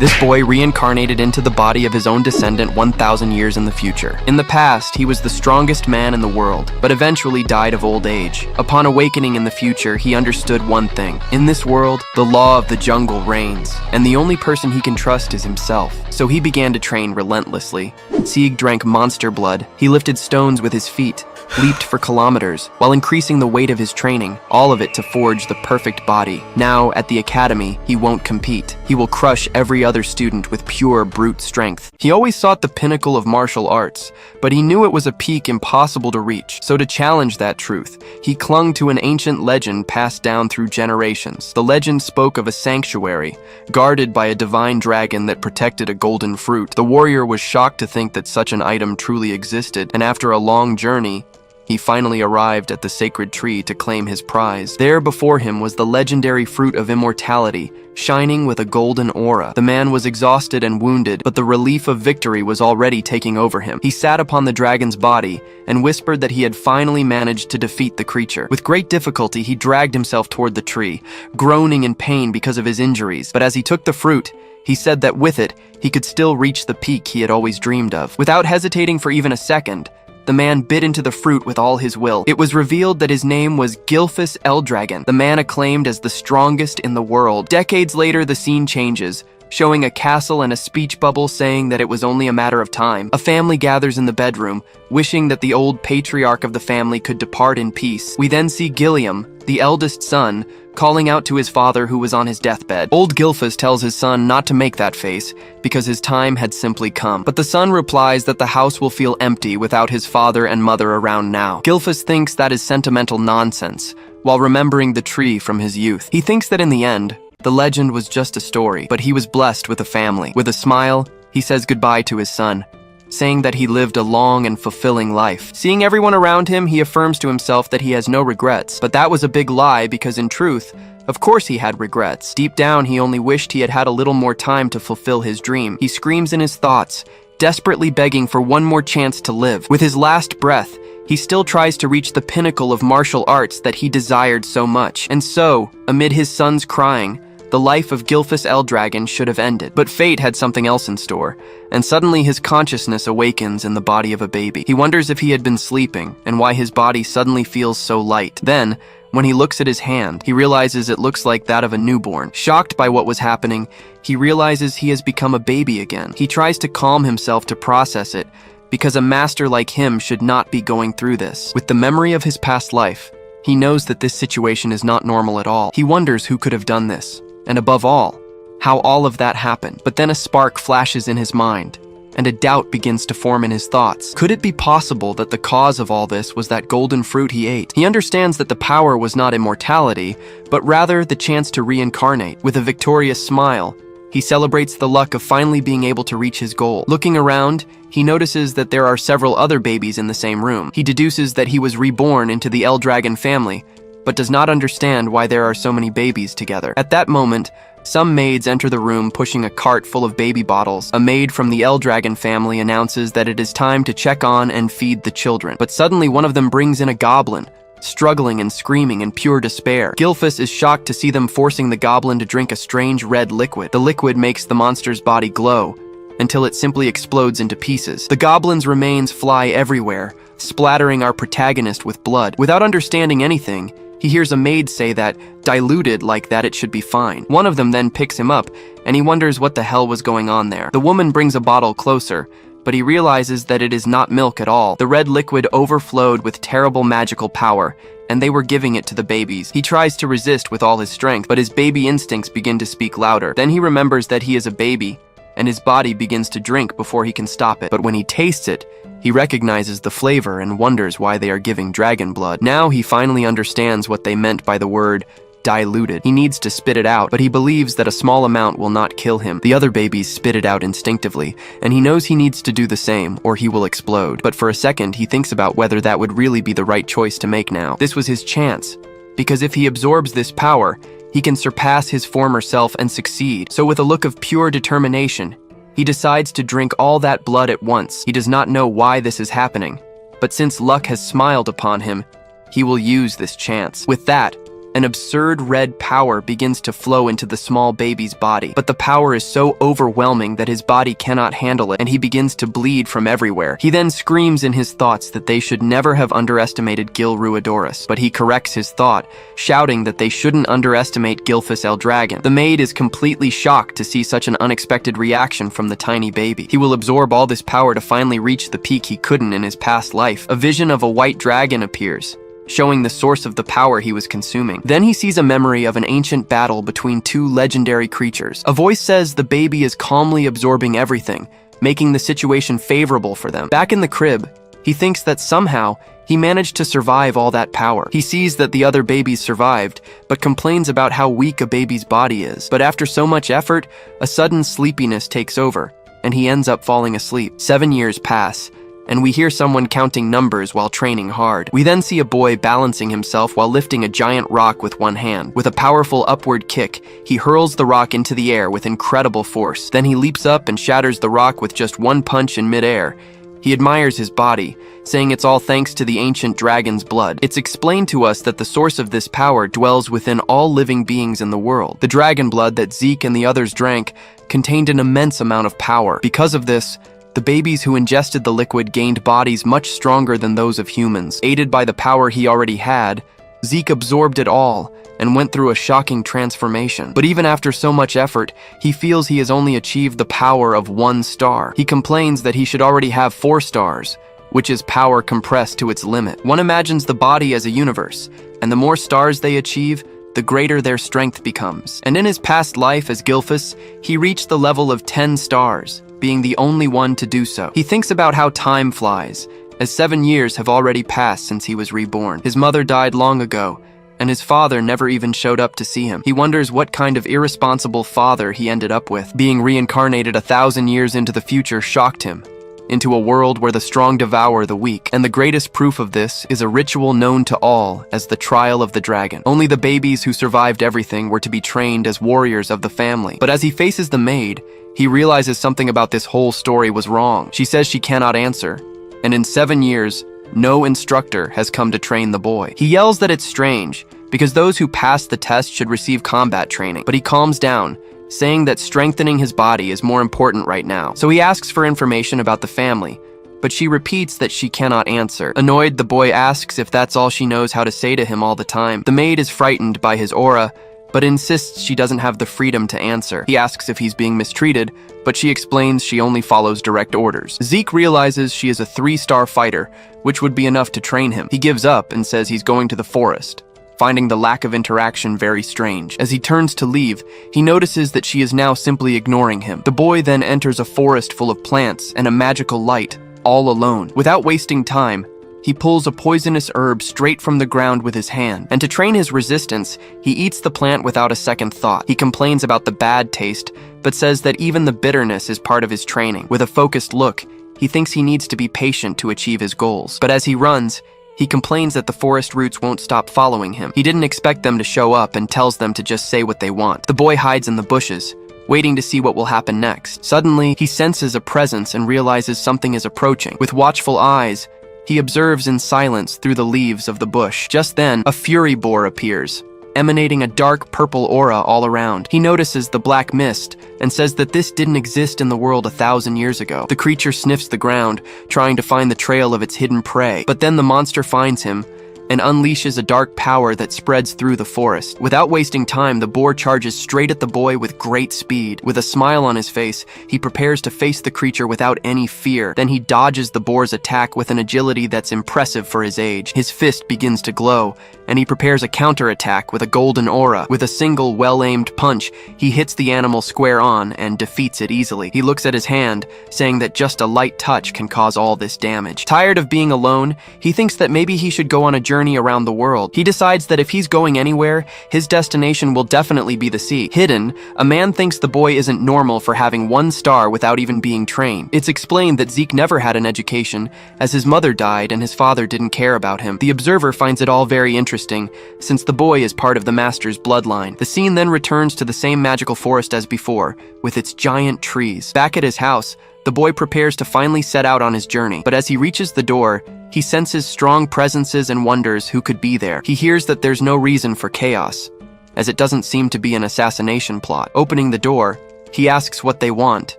This boy reincarnated into the body of his own descendant 1,000 years in the future. In the past, he was the strongest man in the world, but eventually died of old age. Upon awakening in the future, he understood one thing. In this world, the law of the jungle reigns, and the only person he can trust is himself. So he began to train relentlessly. Sieg drank monster blood. He lifted stones with his feet, leaped for kilometers, while increasing the weight of his training, all of it to forge the perfect body. Now, at the academy, he won't compete. He will crush every other student with pure brute strength. He always sought the pinnacle of martial arts, but he knew it was a peak impossible to reach. So to challenge that truth, he clung to an ancient legend passed down through generations. The legend spoke of a sanctuary, guarded by a divine dragon that protected a golden fruit. The warrior was shocked to think that such an item truly existed, and after a long journey, he finally arrived at the sacred tree to claim his prize. There before him was the legendary fruit of immortality, shining with a golden aura. The man was exhausted and wounded, but the relief of victory was already taking over him. He sat upon the dragon's body and whispered that he had finally managed to defeat the creature. With great difficulty, he dragged himself toward the tree, groaning in pain because of his injuries. But as he took the fruit, he said that with it, he could still reach the peak he had always dreamed of. Without hesitating for even a second, the man bit into the fruit with all his will. It was revealed that his name was Gilfus Eldragon, the man acclaimed as the strongest in the world. Decades later, the scene changes, showing a castle and a speech bubble saying that it was only a matter of time. A family gathers in the bedroom, wishing that the old patriarch of the family could depart in peace. We then see Gilliam, the eldest son, calling out to his father who was on his deathbed. Old Gilfus tells his son not to make that face, because his time had simply come. But the son replies that the house will feel empty without his father and mother around now. Gilfus thinks that is sentimental nonsense, while remembering the tree from his youth. He thinks that in the end, the legend was just a story, but he was blessed with a family. With a smile, he says goodbye to his son, saying that he lived a long and fulfilling life. Seeing everyone around him, he affirms to himself that he has no regrets. But that was a big lie, because in truth, of course he had regrets. Deep down, he only wished he had had a little more time to fulfill his dream. He screams in his thoughts, desperately begging for one more chance to live. With his last breath, he still tries to reach the pinnacle of martial arts that he desired so much. And so, amid his son's crying, the life of Gilfus Eldragon should have ended. But fate had something else in store, and suddenly his consciousness awakens in the body of a baby. He wonders if he had been sleeping, and why his body suddenly feels so light. Then, when he looks at his hand, he realizes it looks like that of a newborn. Shocked by what was happening, he realizes he has become a baby again. He tries to calm himself to process it, because a master like him should not be going through this. With the memory of his past life, he knows that this situation is not normal at all. He wonders who could have done this. And above all, how all of that happened. But then a spark flashes in his mind, and a doubt begins to form in his thoughts. Could it be possible that the cause of all this was that golden fruit he ate? He understands that the power was not immortality, but rather the chance to reincarnate. With a victorious smile, he celebrates the luck of finally being able to reach his goal. Looking around, he notices that there are several other babies in the same room. He deduces that he was reborn into the Eldragon family, but does not understand why there are so many babies together. At that moment, some maids enter the room pushing a cart full of baby bottles. A maid from the Eldragon family announces that it is time to check on and feed the children. But suddenly one of them brings in a goblin, struggling and screaming in pure despair. Gilfus is shocked to see them forcing the goblin to drink a strange red liquid. The liquid makes the monster's body glow, until it simply explodes into pieces. The goblin's remains fly everywhere, splattering our protagonist with blood. Without understanding anything, he hears a maid say that, diluted like that, it should be fine. One of them then picks him up, and he wonders what the hell was going on there. The woman brings a bottle closer, but he realizes that it is not milk at all. The red liquid overflowed with terrible magical power, and they were giving it to the babies. He tries to resist with all his strength, but his baby instincts begin to speak louder. Then he remembers that he is a baby, and his body begins to drink before he can stop it. But when he tastes it, he recognizes the flavor and wonders why they are giving dragon blood. Now he finally understands what they meant by the word diluted. He needs to spit it out, but he believes that a small amount will not kill him. The other babies spit it out instinctively, and he knows he needs to do the same, or he will explode. But for a second, he thinks about whether that would really be the right choice to make now. This was his chance, because if he absorbs this power, he can surpass his former self and succeed. So with a look of pure determination, he decides to drink all that blood at once. He does not know why this is happening, but since luck has smiled upon him, he will use this chance. With that, an absurd red power begins to flow into the small baby's body. But the power is so overwhelming that his body cannot handle it, and he begins to bleed from everywhere. He then screams in his thoughts that they should never have underestimated Gil Ruidoris, but he corrects his thought, shouting that they shouldn't underestimate Gilfus El Dragon. The maid is completely shocked to see such an unexpected reaction from the tiny baby. He will absorb all this power to finally reach the peak he couldn't in his past life. A vision of a white dragon appears, showing the source of the power he was consuming. Then he sees a memory of an ancient battle between two legendary creatures. A voice says the baby is calmly absorbing everything, making the situation favorable for them. Back in the crib, he thinks that somehow he managed to survive all that power. He sees that the other babies survived, but complains about how weak a baby's body is. But after so much effort, a sudden sleepiness takes over, and he ends up falling asleep. 7 years pass, and we hear someone counting numbers while training hard. We then see a boy balancing himself while lifting a giant rock with one hand. With a powerful upward kick, he hurls the rock into the air with incredible force. Then he leaps up and shatters the rock with just one punch in midair. He admires his body, saying it's all thanks to the ancient dragon's blood. It's explained to us that the source of this power dwells within all living beings in the world. The dragon blood that Zeke and the others drank contained an immense amount of power. Because of this, the babies who ingested the liquid gained bodies much stronger than those of humans. Aided by the power he already had, Zeke absorbed it all and went through a shocking transformation. But even after so much effort, he feels he has only achieved the power of 1 star. He complains that he should already have 4 stars, which is power compressed to its limit. One imagines the body as a universe, and the more stars they achieve, the greater their strength becomes. And in his past life as Gilfus, he reached the level of 10 stars, being the only one to do so. He thinks about how time flies, as 7 years have already passed since he was reborn. His mother died long ago, and his father never even showed up to see him. He wonders what kind of irresponsible father he ended up with. Being reincarnated 1,000 years into the future shocked him, into a world where the strong devour the weak. And the greatest proof of this is a ritual known to all as the Trial of the Dragon. Only the babies who survived everything were to be trained as warriors of the family. But as he faces the maid, he realizes something about this whole story was wrong. She says she cannot answer, and in 7 years, no instructor has come to train the boy. He yells that it's strange, because those who pass the test should receive combat training. But he calms down, saying that strengthening his body is more important right now. So he asks for information about the family, but she repeats that she cannot answer. Annoyed, the boy asks if that's all she knows how to say to him all the time. The maid is frightened by his aura, but insists she doesn't have the freedom to answer. He asks if he's being mistreated, but she explains she only follows direct orders. Zeke realizes she is a 3-star fighter, which would be enough to train him. He gives up and says he's going to the forest, finding the lack of interaction very strange. As he turns to leave, he notices that she is now simply ignoring him. The boy then enters a forest full of plants and a magical light, all alone. Without wasting time, he pulls a poisonous herb straight from the ground with his hand, and to train his resistance, he eats the plant without a second thought. He complains about the bad taste, but says that even the bitterness is part of his training. With a focused look, he thinks he needs to be patient to achieve his goals. But as he runs, he complains that the forest roots won't stop following him. He didn't expect them to show up and tells them to just say what they want. The boy hides in the bushes, waiting to see what will happen next. Suddenly, he senses a presence and realizes something is approaching. With watchful eyes, he observes in silence through the leaves of the bush. Just then, a fury boar appears, emanating a dark purple aura all around. He notices the black mist and says that this didn't exist in the world 1,000 years ago. The creature sniffs the ground, trying to find the trail of its hidden prey. But then the monster finds him and unleashes a dark power that spreads through the forest. Without wasting time, the boar charges straight at the boy with great speed. With a smile on his face, he prepares to face the creature without any fear. Then he dodges the boar's attack with an agility that's impressive for his age. His fist begins to glow, and he prepares a counterattack with a golden aura. With a single well-aimed punch, he hits the animal square on and defeats it easily. He looks at his hand, saying that just a light touch can cause all this damage. Tired of being alone, he thinks that maybe he should go on a journey around the world. He decides that if he's going anywhere, his destination will definitely be the sea. Hidden, a man thinks the boy isn't normal for having 1 star without even being trained. It's explained that Zeke never had an education, as his mother died and his father didn't care about him. The observer finds it all very interesting, since the boy is part of the master's bloodline. The scene then returns to the same magical forest as before, with its giant trees. Back at his house, the boy prepares to finally set out on his journey, but as he reaches the door, He senses strong presences and wonders who could be there. He hears that there's no reason for chaos, as it doesn't seem to be an assassination plot. Opening the door, he asks what they want,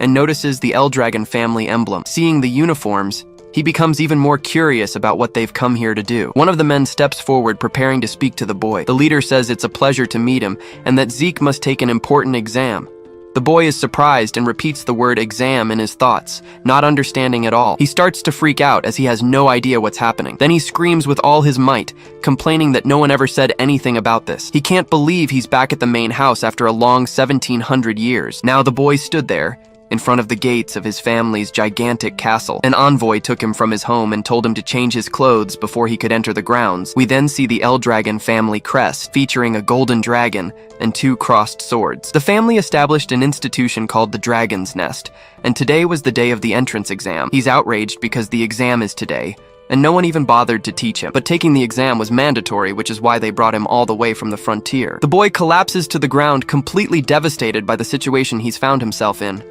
and notices the Eldragon family emblem. Seeing the uniforms, he becomes even more curious about what they've come here to do. One of the men steps forward, preparing to speak to the boy. The leader says it's a pleasure to meet him, and that Zeke must take an important exam. The boy is surprised and repeats the word exam in his thoughts, not understanding at all. He starts to freak out as he has no idea what's happening. Then he screams with all his might, complaining that no one ever said anything about this. He can't believe he's back at the main house after a long 1700 years. Now the boy stood there, in front of the gates of his family's gigantic castle. An envoy took him from his home and told him to change his clothes before he could enter the grounds. We then see the Eldragon family crest, featuring a golden dragon and 2 crossed swords. The family established an institution called the Dragon's Nest, and today was the day of the entrance exam. He's outraged because the exam is today, and no one even bothered to teach him. But taking the exam was mandatory, which is why they brought him all the way from the frontier. The boy collapses to the ground, completely devastated by the situation he's found himself in.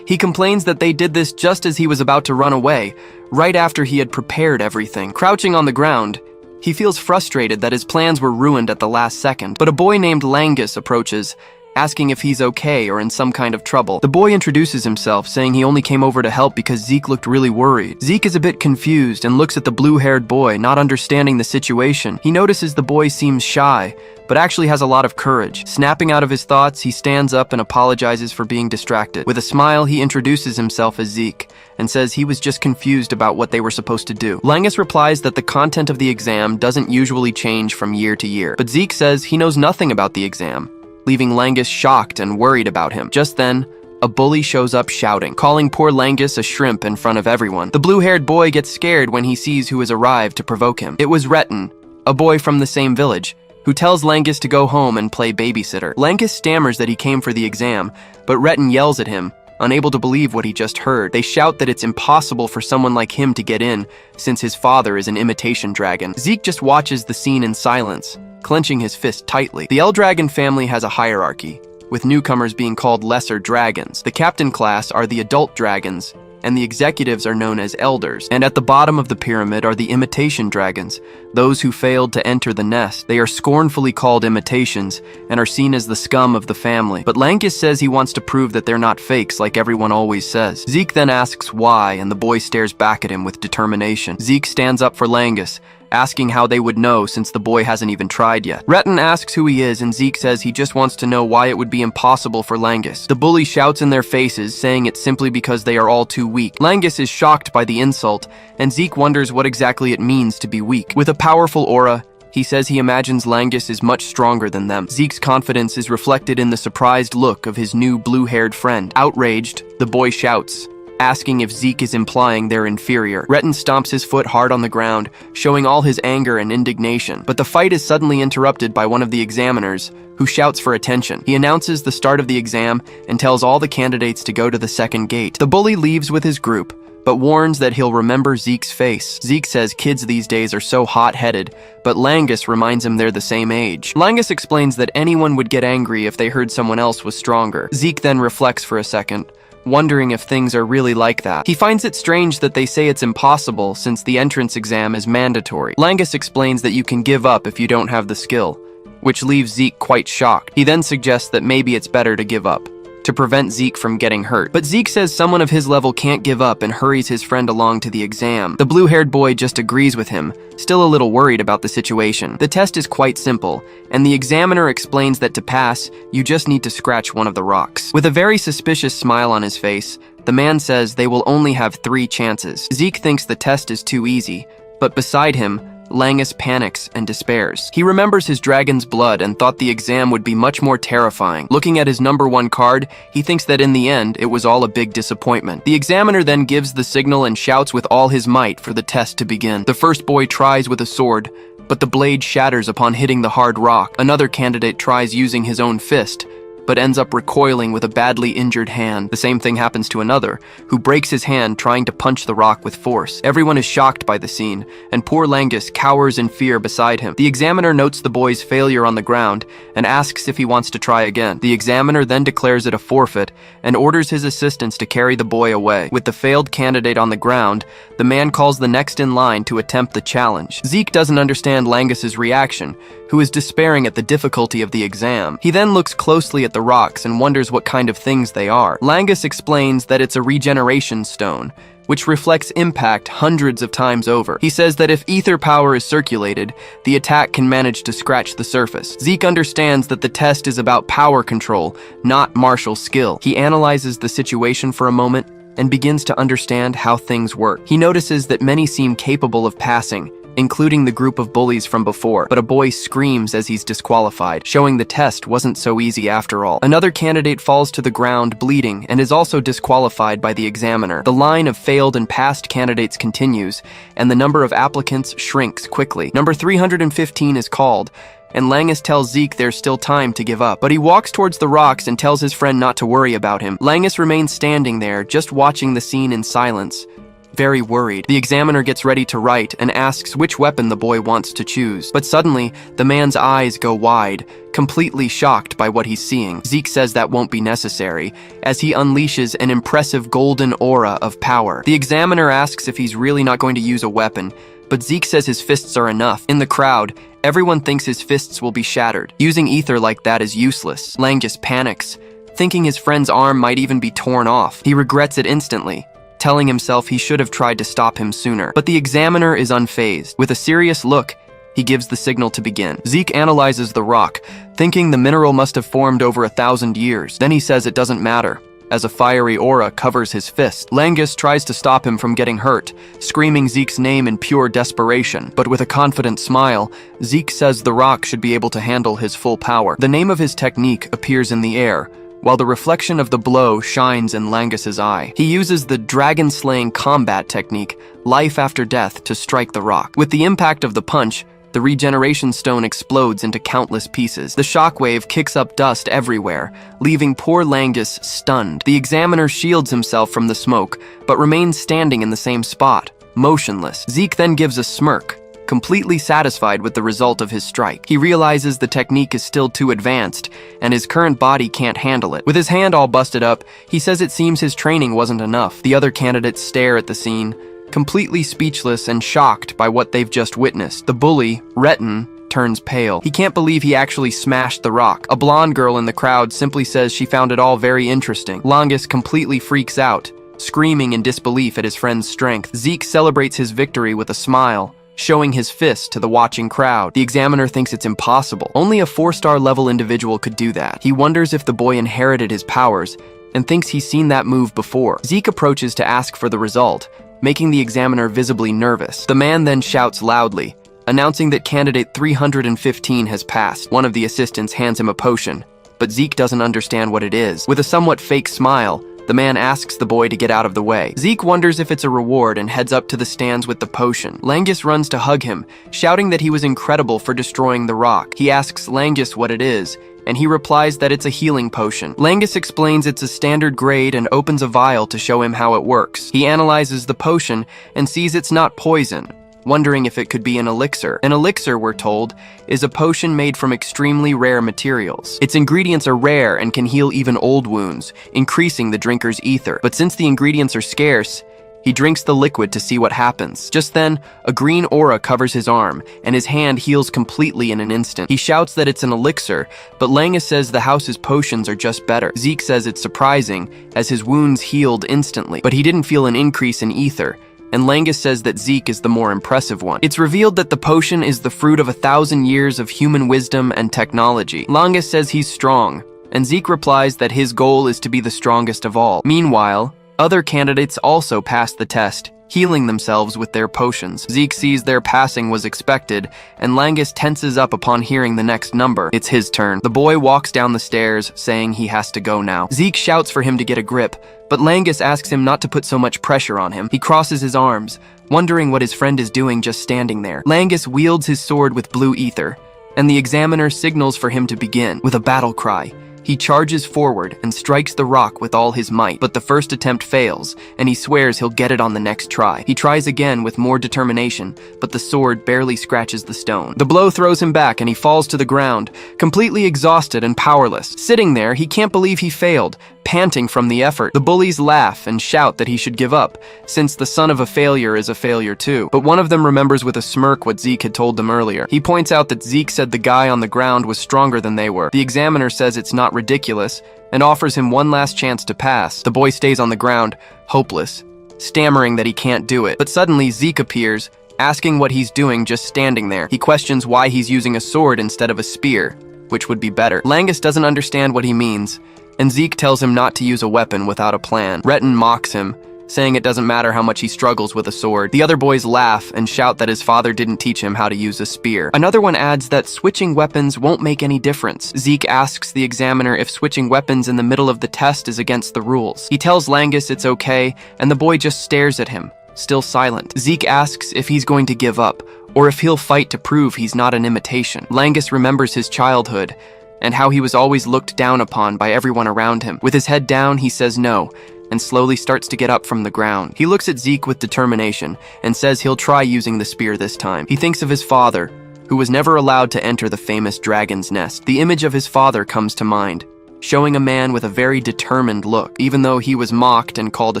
He complains that they did this just as he was about to run away, right after he had prepared everything. Crouching on the ground, he feels frustrated that his plans were ruined at the last second. But a boy named Langus approaches, asking if he's okay or in some kind of trouble. The boy introduces himself, saying he only came over to help because Zeke looked really worried. Zeke is a bit confused and looks at the blue-haired boy, not understanding the situation. He notices the boy seems shy, but actually has a lot of courage. Snapping out of his thoughts, he stands up and apologizes for being distracted. With a smile, he introduces himself as Zeke and says he was just confused about what they were supposed to do. Langus replies that the content of the exam doesn't usually change from year to year, but Zeke says he knows nothing about the exam, leaving Langus shocked and worried about him. Just then, a bully shows up shouting, calling poor Langus a shrimp in front of everyone. The blue-haired boy gets scared when he sees who has arrived to provoke him. It was Reborn, a boy from the same village, who tells Langus to go home and play babysitter. Langus stammers that he came for the exam, but Reborn yells at him, unable to believe what he just heard. They shout that it's impossible for someone like him to get in, since his father is an imitation dragon. Zeke just watches the scene in silence, clenching his fist tightly. The Eldragon family has a hierarchy, with newcomers being called lesser dragons. The captain class are the adult dragons, and the executives are known as elders. And at the bottom of the pyramid are the imitation dragons, those who failed to enter the nest. They are scornfully called imitations, and are seen as the scum of the family. But Langus says he wants to prove that they're not fakes like everyone always says. Zeke then asks why, and the boy stares back at him with determination. Zeke stands up for Langus, asking how they would know since the boy hasn't even tried yet. Reborn asks who he is, and Zeke says he just wants to know why it would be impossible for Langus. The bully shouts in their faces, saying it's simply because they are all too weak. Langus is shocked by the insult, and Zeke wonders what exactly it means to be weak. With a powerful aura, he says he imagines Langus is much stronger than them. Zeke's confidence is reflected in the surprised look of his new blue-haired friend. Outraged, the boy shouts, asking if Zeke is implying they're inferior. Reborn stomps his foot hard on the ground, showing all his anger and indignation. But the fight is suddenly interrupted by one of the examiners, who shouts for attention. He announces the start of the exam and tells all the candidates to go to the second gate. The bully leaves with his group, but warns that he'll remember Zeke's face. Zeke says kids these days are so hot-headed, but Langus reminds him they're the same age. Langus explains that anyone would get angry if they heard someone else was stronger. Zeke then reflects for a second, wondering if things are really like that. He finds it strange that they say it's impossible since the entrance exam is mandatory. Langus explains that you can give up if you don't have the skill, which leaves Zeke quite shocked. He then suggests that maybe it's better to give up, to prevent Zeke from getting hurt. But Zeke says someone of his level can't give up and hurries his friend along to the exam. The blue-haired boy just agrees with him, still a little worried about the situation. The test is quite simple, and the examiner explains that to pass, you just need to scratch one of the rocks. With a very suspicious smile on his face, the man says they will only have 3 chances. Zeke thinks the test is too easy, but beside him, Langus panics and despairs. He remembers his dragon's blood and thought the exam would be much more terrifying. Looking at his number 1 card, he thinks that in the end, it was all a big disappointment. The examiner then gives the signal and shouts with all his might for the test to begin. The first boy tries with a sword, but the blade shatters upon hitting the hard rock. Another candidate tries using his own fist, but ends up recoiling with a badly injured hand. The same thing happens to another, who breaks his hand trying to punch the rock with force. Everyone is shocked by the scene, and poor Langus cowers in fear beside him. The examiner notes the boy's failure on the ground and asks if he wants to try again. The examiner then declares it a forfeit and orders his assistants to carry the boy away. With the failed candidate on the ground, the man calls the next in line to attempt the challenge. Zeke doesn't understand Langus's reaction, who is despairing at the difficulty of the exam. He then looks closely at the rocks and wonders what kind of things they are. Langus explains that it's a regeneration stone, which reflects impact hundreds of times over. He says that if ether power is circulated, the attack can manage to scratch the surface. Zeke understands that the test is about power control, not martial skill. He analyzes the situation for a moment and begins to understand how things work. He notices that many seem capable of passing, including the group of bullies from before, but a boy screams as he's disqualified, showing the test wasn't so easy after all. Another candidate falls to the ground bleeding and is also disqualified by the examiner. The line of failed and passed candidates continues, and the number of applicants shrinks quickly. Number 315 is called, and Langus tells Zeke there's still time to give up. But he walks towards the rocks and tells his friend not to worry about him. Langus remains standing there, just watching the scene in silence, very worried. The examiner gets ready to write and asks which weapon the boy wants to choose. But suddenly, the man's eyes go wide, completely shocked by what he's seeing. Zeke says that won't be necessary, as he unleashes an impressive golden aura of power. The examiner asks if he's really not going to use a weapon, but Zeke says his fists are enough. In the crowd, everyone thinks his fists will be shattered. Using ether like that is useless. Langus panics, thinking his friend's arm might even be torn off. He regrets it instantly, telling himself he should have tried to stop him sooner. But the examiner is unfazed. With a serious look, he gives the signal to begin. Zeke analyzes the rock, thinking the mineral must have formed over 1,000 years. Then he says it doesn't matter, as a fiery aura covers his fist. Langus tries to stop him from getting hurt, screaming Zeke's name in pure desperation. But with a confident smile, Zeke says the rock should be able to handle his full power. The name of his technique appears in the air, while the reflection of the blow shines in Langus's eye. He uses the dragon-slaying combat technique, life after death, to strike the rock. With the impact of the punch, the regeneration stone explodes into countless pieces. The shockwave kicks up dust everywhere, leaving poor Langus stunned. The examiner shields himself from the smoke, but remains standing in the same spot, motionless. Zeke then gives a smirk, completely satisfied with the result of his strike. He realizes the technique is still too advanced, and his current body can't handle it. With his hand all busted up, he says it seems his training wasn't enough. The other candidates stare at the scene, completely speechless and shocked by what they've just witnessed. The bully, Retin, turns pale. He can't believe he actually smashed the rock. A blonde girl in the crowd simply says she found it all very interesting. Langus completely freaks out, screaming in disbelief at his friend's strength. Zeke celebrates his victory with a smile, showing his fist to the watching crowd. The examiner thinks it's impossible. Only a 4-star level individual could do that. He wonders if the boy inherited his powers and thinks he's seen that move before. Zeke approaches to ask for the result, making the examiner visibly nervous. The man then shouts loudly, announcing that candidate 315 has passed. One of the assistants hands him a potion, but Zeke doesn't understand what it is. With a somewhat fake smile, the man asks the boy to get out of the way. Zeke wonders if it's a reward and heads up to the stands with the potion. Langus runs to hug him, shouting that he was incredible for destroying the rock. He asks Langus what it is, and he replies that it's a healing potion. Langus explains it's a standard grade and opens a vial to show him how it works. He analyzes the potion and sees it's not poison, wondering if it could be an elixir. An elixir, we're told, is a potion made from extremely rare materials. Its ingredients are rare and can heal even old wounds, increasing the drinker's ether. But since the ingredients are scarce, he drinks the liquid to see what happens. Just then, a green aura covers his arm, and his hand heals completely in an instant. He shouts that it's an elixir, but Langus says the house's potions are just better. Zeke says it's surprising, as his wounds healed instantly, but he didn't feel an increase in ether, and Langus says that Zeke is the more impressive one. It's revealed that the potion is the fruit of 1,000 years of human wisdom and technology. Langus says he's strong, and Zeke replies that his goal is to be the strongest of all. Meanwhile, other candidates also pass the test, healing themselves with their potions. Zeke sees their passing was expected, and Langus tenses up upon hearing the next number. It's his turn. The boy walks down the stairs, saying he has to go now. Zeke shouts for him to get a grip, but Langus asks him not to put so much pressure on him. He crosses his arms, wondering what his friend is doing just standing there. Langus wields his sword with blue ether, and the examiner signals for him to begin. With a battle cry, He charges forward and strikes the rock with all his might, but the first attempt fails, and he swears he'll get it on the next try. He tries again with more determination, but the sword barely scratches the stone. The blow throws him back and he falls to the ground, completely exhausted and powerless. Sitting there, he can't believe he failed, panting from the effort. The bullies laugh and shout that he should give up, since the son of a failure is a failure too. But one of them remembers with a smirk what Zeke had told them earlier. He points out that Zeke said the guy on the ground was stronger than they were. The examiner says it's not ridiculous, and offers him one last chance to pass. The boy stays on the ground, hopeless, stammering that he can't do it. But suddenly Zeke appears, asking what he's doing just standing there. He questions why he's using a sword instead of a spear, which would be better. Langus doesn't understand what he means, and Zeke tells him not to use a weapon without a plan. Retin mocks him, saying it doesn't matter how much he struggles with a sword. The other boys laugh and shout that his father didn't teach him how to use a spear. Another one adds that switching weapons won't make any difference. Zeke asks the examiner if switching weapons in the middle of the test is against the rules. He tells Langus it's okay, and the boy just stares at him, still silent. Zeke asks if he's going to give up, or if he'll fight to prove he's not an imitation. Langus remembers his childhood, and how he was always looked down upon by everyone around him. With his head down, he says no, and slowly starts to get up from the ground. He looks at Zeke with determination, and says he'll try using the spear this time. He thinks of his father, who was never allowed to enter the famous dragon's nest. The image of his father comes to mind, showing a man with a very determined look. Even though he was mocked and called a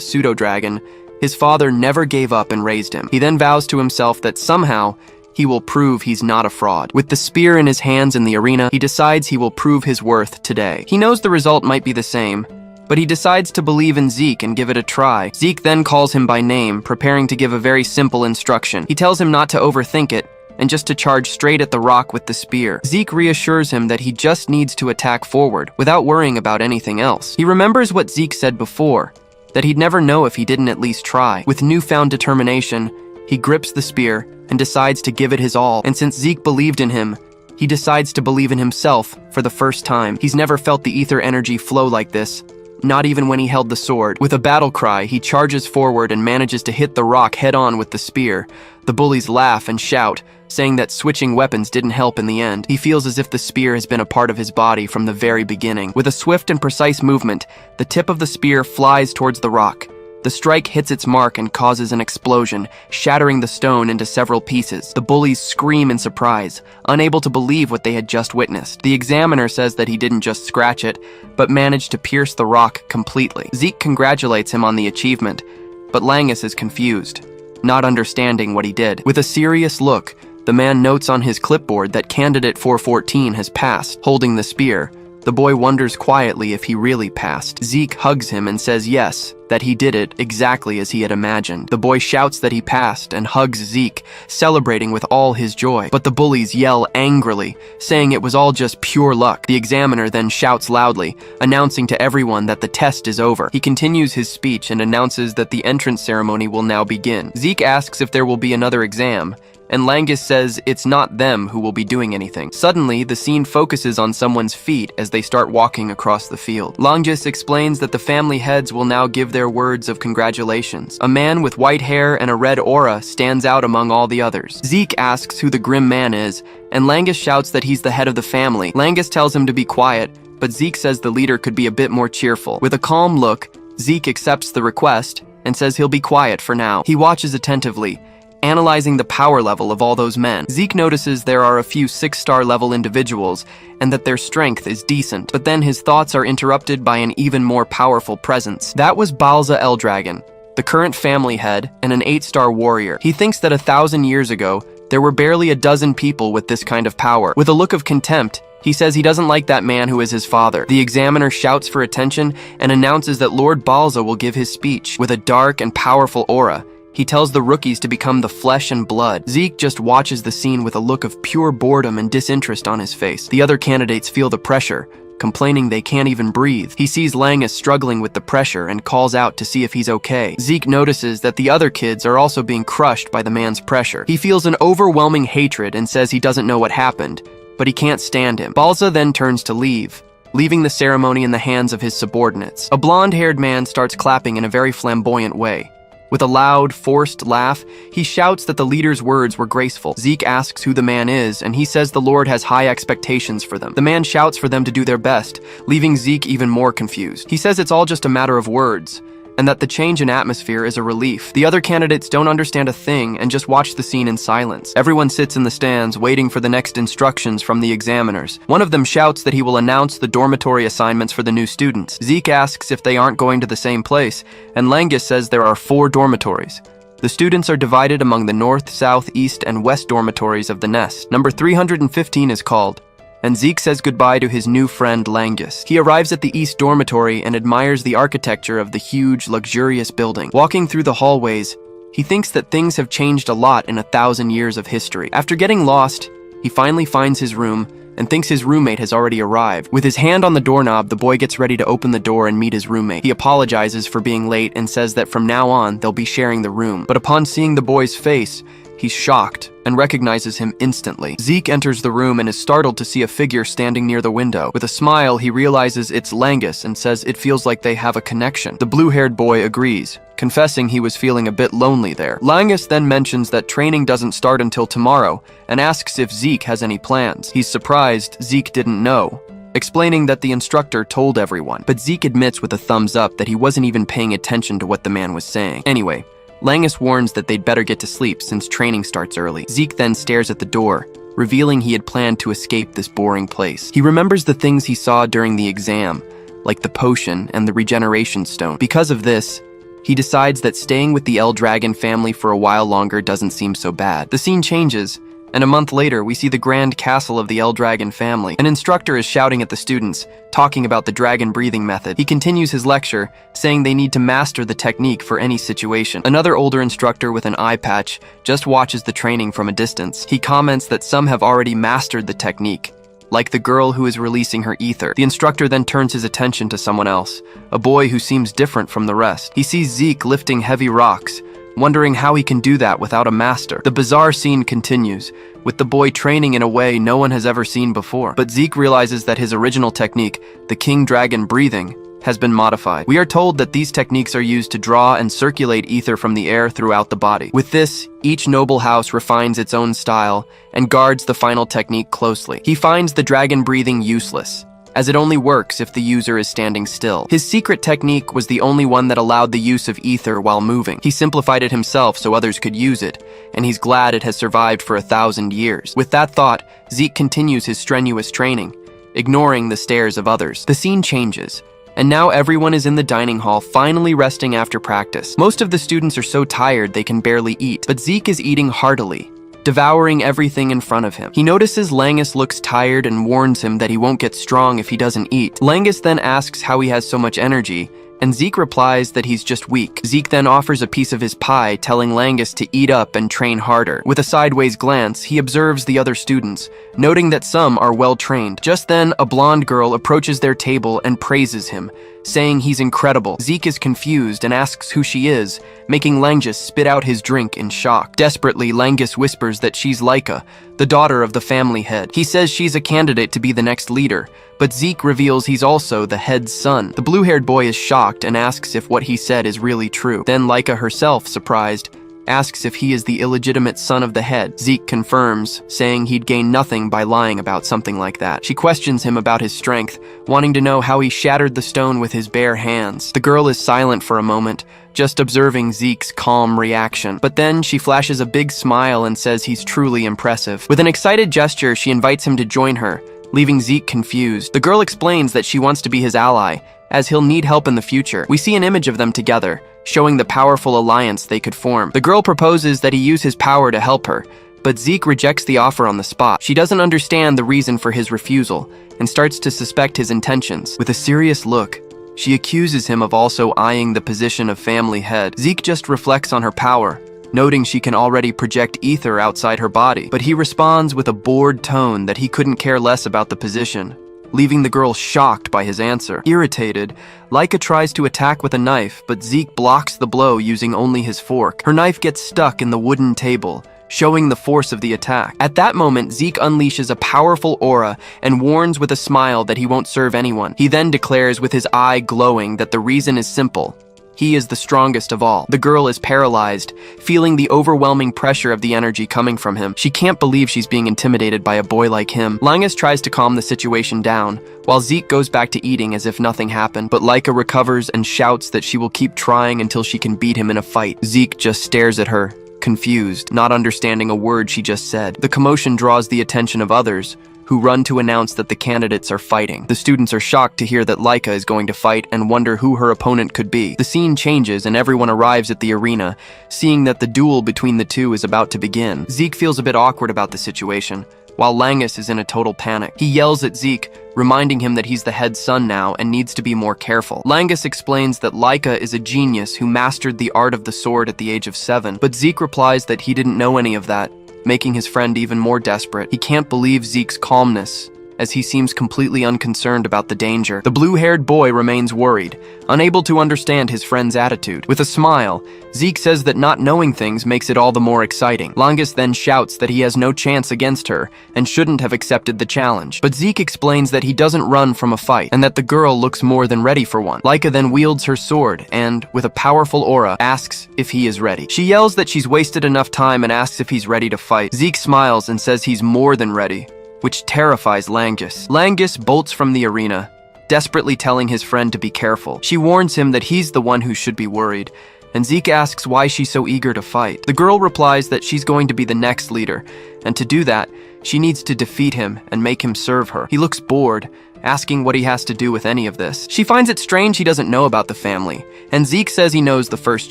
pseudo-dragon, his father never gave up and raised him. He then vows to himself that somehow he will prove he's not a fraud. With the spear in his hands in the arena, he decides he will prove his worth today. He knows the result might be the same, but he decides to believe in Zeke and give it a try. Zeke then calls him by name, preparing to give a very simple instruction. He tells him not to overthink it, and just to charge straight at the rock with the spear. Zeke reassures him that he just needs to attack forward, without worrying about anything else. He remembers what Zeke said before, that he'd never know if he didn't at least try. With newfound determination, he grips the spear and decides to give it his all. And since Zeke believed in him, he decides to believe in himself for the first time. He's never felt the ether energy flow like this, not even when he held the sword. With a battle cry, he charges forward and manages to hit the rock head-on with the spear. The bullies laugh and shout, saying that switching weapons didn't help in the end. He feels as if the spear has been a part of his body from the very beginning. With a swift and precise movement, the tip of the spear flies towards the rock. The strike hits its mark and causes an explosion, shattering the stone into several pieces. The bullies scream in surprise, unable to believe what they had just witnessed. The examiner says that he didn't just scratch it, but managed to pierce the rock completely. Zeke congratulates him on the achievement, but Langus is confused, not understanding what he did. With a serious look, the man notes on his clipboard that candidate 414 has passed. Holding the spear, the boy wonders quietly if he really passed. Zeke hugs him and says yes, that he did it exactly as he had imagined. The boy shouts that he passed and hugs Zeke, celebrating with all his joy. But the bullies yell angrily, saying it was all just pure luck. The examiner then shouts loudly, announcing to everyone that the test is over. He continues his speech and announces that the entrance ceremony will now begin. Zeke asks if there will be another exam, and Langus says it's not them who will be doing anything. Suddenly, the scene focuses on someone's feet as they start walking across the field. Langus explains that the family heads will now give their words of congratulations. A man with white hair and a red aura stands out among all the others. Zeke asks who the grim man is, and Langus shouts that he's the head of the family. Langus tells him to be quiet, but Zeke says the leader could be a bit more cheerful. With a calm look, Zeke accepts the request and says he'll be quiet for now. He watches attentively, analyzing the power level of all those men. Zeke notices there are a few 6-star level individuals and that their strength is decent, but then his thoughts are interrupted by an even more powerful presence. That was Balza Eldragon, the current family head and an 8-star warrior. He thinks that 1,000 years ago, there were barely a dozen people with this kind of power. With a look of contempt, he says he doesn't like that man who is his father. The examiner shouts for attention and announces that Lord Balza will give his speech. With a dark and powerful aura, he tells the rookies to become the flesh and blood. Zeke just watches the scene with a look of pure boredom and disinterest on his face. The other candidates feel the pressure, complaining they can't even breathe. He sees Langus struggling with the pressure and calls out to see if he's okay. Zeke notices that the other kids are also being crushed by the man's pressure. He feels an overwhelming hatred and says he doesn't know what happened, but he can't stand him. Balza then turns to leave, leaving the ceremony in the hands of his subordinates. A blonde-haired man starts clapping in a very flamboyant way. With a loud, forced laugh, he shouts that the leader's words were graceful. Zeke asks who the man is, and he says the Lord has high expectations for them. The man shouts for them to do their best, leaving Zeke even more confused. He says it's all just a matter of words, and that the change in atmosphere is a relief. The other candidates don't understand a thing and just watch the scene in silence. Everyone sits in the stands, waiting for the next instructions from the examiners. One of them shouts that he will announce the dormitory assignments for the new students. Zeke asks if they aren't going to the same place, and Langus says there are 4 dormitories. The students are divided among the north, south, east, and west dormitories of the nest. Number 315 is called, and Zeke says goodbye to his new friend Langus. He arrives at the East Dormitory and admires the architecture of the huge, luxurious building. Walking through the hallways, he thinks that things have changed a lot in 1,000 years of history. After getting lost, he finally finds his room and thinks his roommate has already arrived. With his hand on the doorknob, the boy gets ready to open the door and meet his roommate. He apologizes for being late and says that from now on, they'll be sharing the room. But upon seeing the boy's face, he's shocked and recognizes him instantly. Zeke enters the room and is startled to see a figure standing near the window. With a smile, he realizes it's Langus and says it feels like they have a connection. The blue-haired boy agrees, confessing he was feeling a bit lonely there. Langus then mentions that training doesn't start until tomorrow and asks if Zeke has any plans. He's surprised Zeke didn't know, explaining that the instructor told everyone. But Zeke admits with a thumbs up that he wasn't even paying attention to what the man was saying. Anyway, Langus warns that they'd better get to sleep since training starts early. Zeke then stares at the door, revealing he had planned to escape this boring place. He remembers the things he saw during the exam, like the potion and the regeneration stone. Because of this, he decides that staying with the L-Dragon family for a while longer doesn't seem so bad. The scene changes, and a month later, we see the grand castle of the L-Dragon family. An instructor is shouting at the students, talking about the dragon breathing method. He continues his lecture, saying they need to master the technique for any situation. Another older instructor with an eye patch just watches the training from a distance. He comments that some have already mastered the technique, like the girl who is releasing her ether. The instructor then turns his attention to someone else, a boy who seems different from the rest. He sees Zeke lifting heavy rocks, wondering how he can do that without a master. The bizarre scene continues, with the boy training in a way no one has ever seen before. But Zeke realizes that his original technique, the king dragon breathing, has been modified. We are told that these techniques are used to draw and circulate ether from the air throughout the body. With this, each noble house refines its own style and guards the final technique closely. He finds the dragon breathing useless, as it only works if the user is standing still. His secret technique was the only one that allowed the use of ether while moving. He simplified it himself so others could use it, and he's glad it has survived for 1,000 years. With that thought, Zeke continues his strenuous training, ignoring the stares of others. The scene changes, and now everyone is in the dining hall, finally resting after practice. Most of the students are so tired they can barely eat, but Zeke is eating heartily, devouring everything in front of him. He notices Langus looks tired and warns him that he won't get strong if he doesn't eat. Langus then asks how he has so much energy, and Zeke replies that he's just weak. Zeke then offers a piece of his pie, telling Langus to eat up and train harder. With a sideways glance, he observes the other students, noting that some are well trained. Just then, a blonde girl approaches their table and praises him, saying he's incredible. Zeke is confused and asks who she is, making Langus spit out his drink in shock. Desperately, Langus whispers that she's Laika, the daughter of the family head. He says she's a candidate to be the next leader, but Zeke reveals he's also the head's son. The blue-haired boy is shocked and asks if what he said is really true. Then Laika herself, surprised, asks if he is the illegitimate son of the head. Zeke confirms, saying he'd gain nothing by lying about something like that. She questions him about his strength, wanting to know how he shattered the stone with his bare hands. The girl is silent for a moment, just observing Zeke's calm reaction. But then she flashes a big smile and says he's truly impressive. With an excited gesture, she invites him to join her, leaving Zeke confused. The girl explains that she wants to be his ally, as he'll need help in the future. We see an image of them together, showing the powerful alliance they could form. The girl proposes that he use his power to help her, but Zeke rejects the offer on the spot. She doesn't understand the reason for his refusal, and starts to suspect his intentions. With a serious look, she accuses him of also eyeing the position of family head. Zeke just reflects on her power, noting she can already project ether outside her body, but he responds with a bored tone that he couldn't care less about the position, leaving the girl shocked by his answer. Irritated, Laika tries to attack with a knife, but Zeke blocks the blow using only his fork. Her knife gets stuck in the wooden table, showing the force of the attack. At that moment, Zeke unleashes a powerful aura and warns with a smile that he won't serve anyone. He then declares with his eye glowing that the reason is simple. He is the strongest of all. The girl is paralyzed, feeling the overwhelming pressure of the energy coming from him. She can't believe she's being intimidated by a boy like him. Langus tries to calm the situation down, while Zeke goes back to eating as if nothing happened, but Laika recovers and shouts that she will keep trying until she can beat him in a fight. Zeke just stares at her, confused, not understanding a word she just said. The commotion draws the attention of others, who run to announce that the candidates are fighting. The students are shocked to hear that Laika is going to fight and wonder who her opponent could be. The scene changes and everyone arrives at the arena, seeing that the duel between the two is about to begin. Zeke feels a bit awkward about the situation, while Langus is in a total panic. He yells at Zeke, reminding him that he's the head son now and needs to be more careful. Langus explains that Laika is a genius who mastered the art of the sword at the age of 7, but Zeke replies that he didn't know any of that, making his friend even more desperate. He can't believe Zeke's calmness, as he seems completely unconcerned about the danger. The blue-haired boy remains worried, unable to understand his friend's attitude. With a smile, Zeke says that not knowing things makes it all the more exciting. Langus then shouts that he has no chance against her and shouldn't have accepted the challenge. But Zeke explains that he doesn't run from a fight and that the girl looks more than ready for one. Laika then wields her sword and, with a powerful aura, asks if he is ready. She yells that she's wasted enough time and asks if he's ready to fight. Zeke smiles and says he's more than ready, which terrifies Langus. Langus bolts from the arena, desperately telling his friend to be careful. She warns him that he's the one who should be worried, and Zeke asks why she's so eager to fight. The girl replies that she's going to be the next leader, and to do that, she needs to defeat him and make him serve her. He looks bored, asking what he has to do with any of this. She finds it strange he doesn't know about the family, and Zeke says he knows the first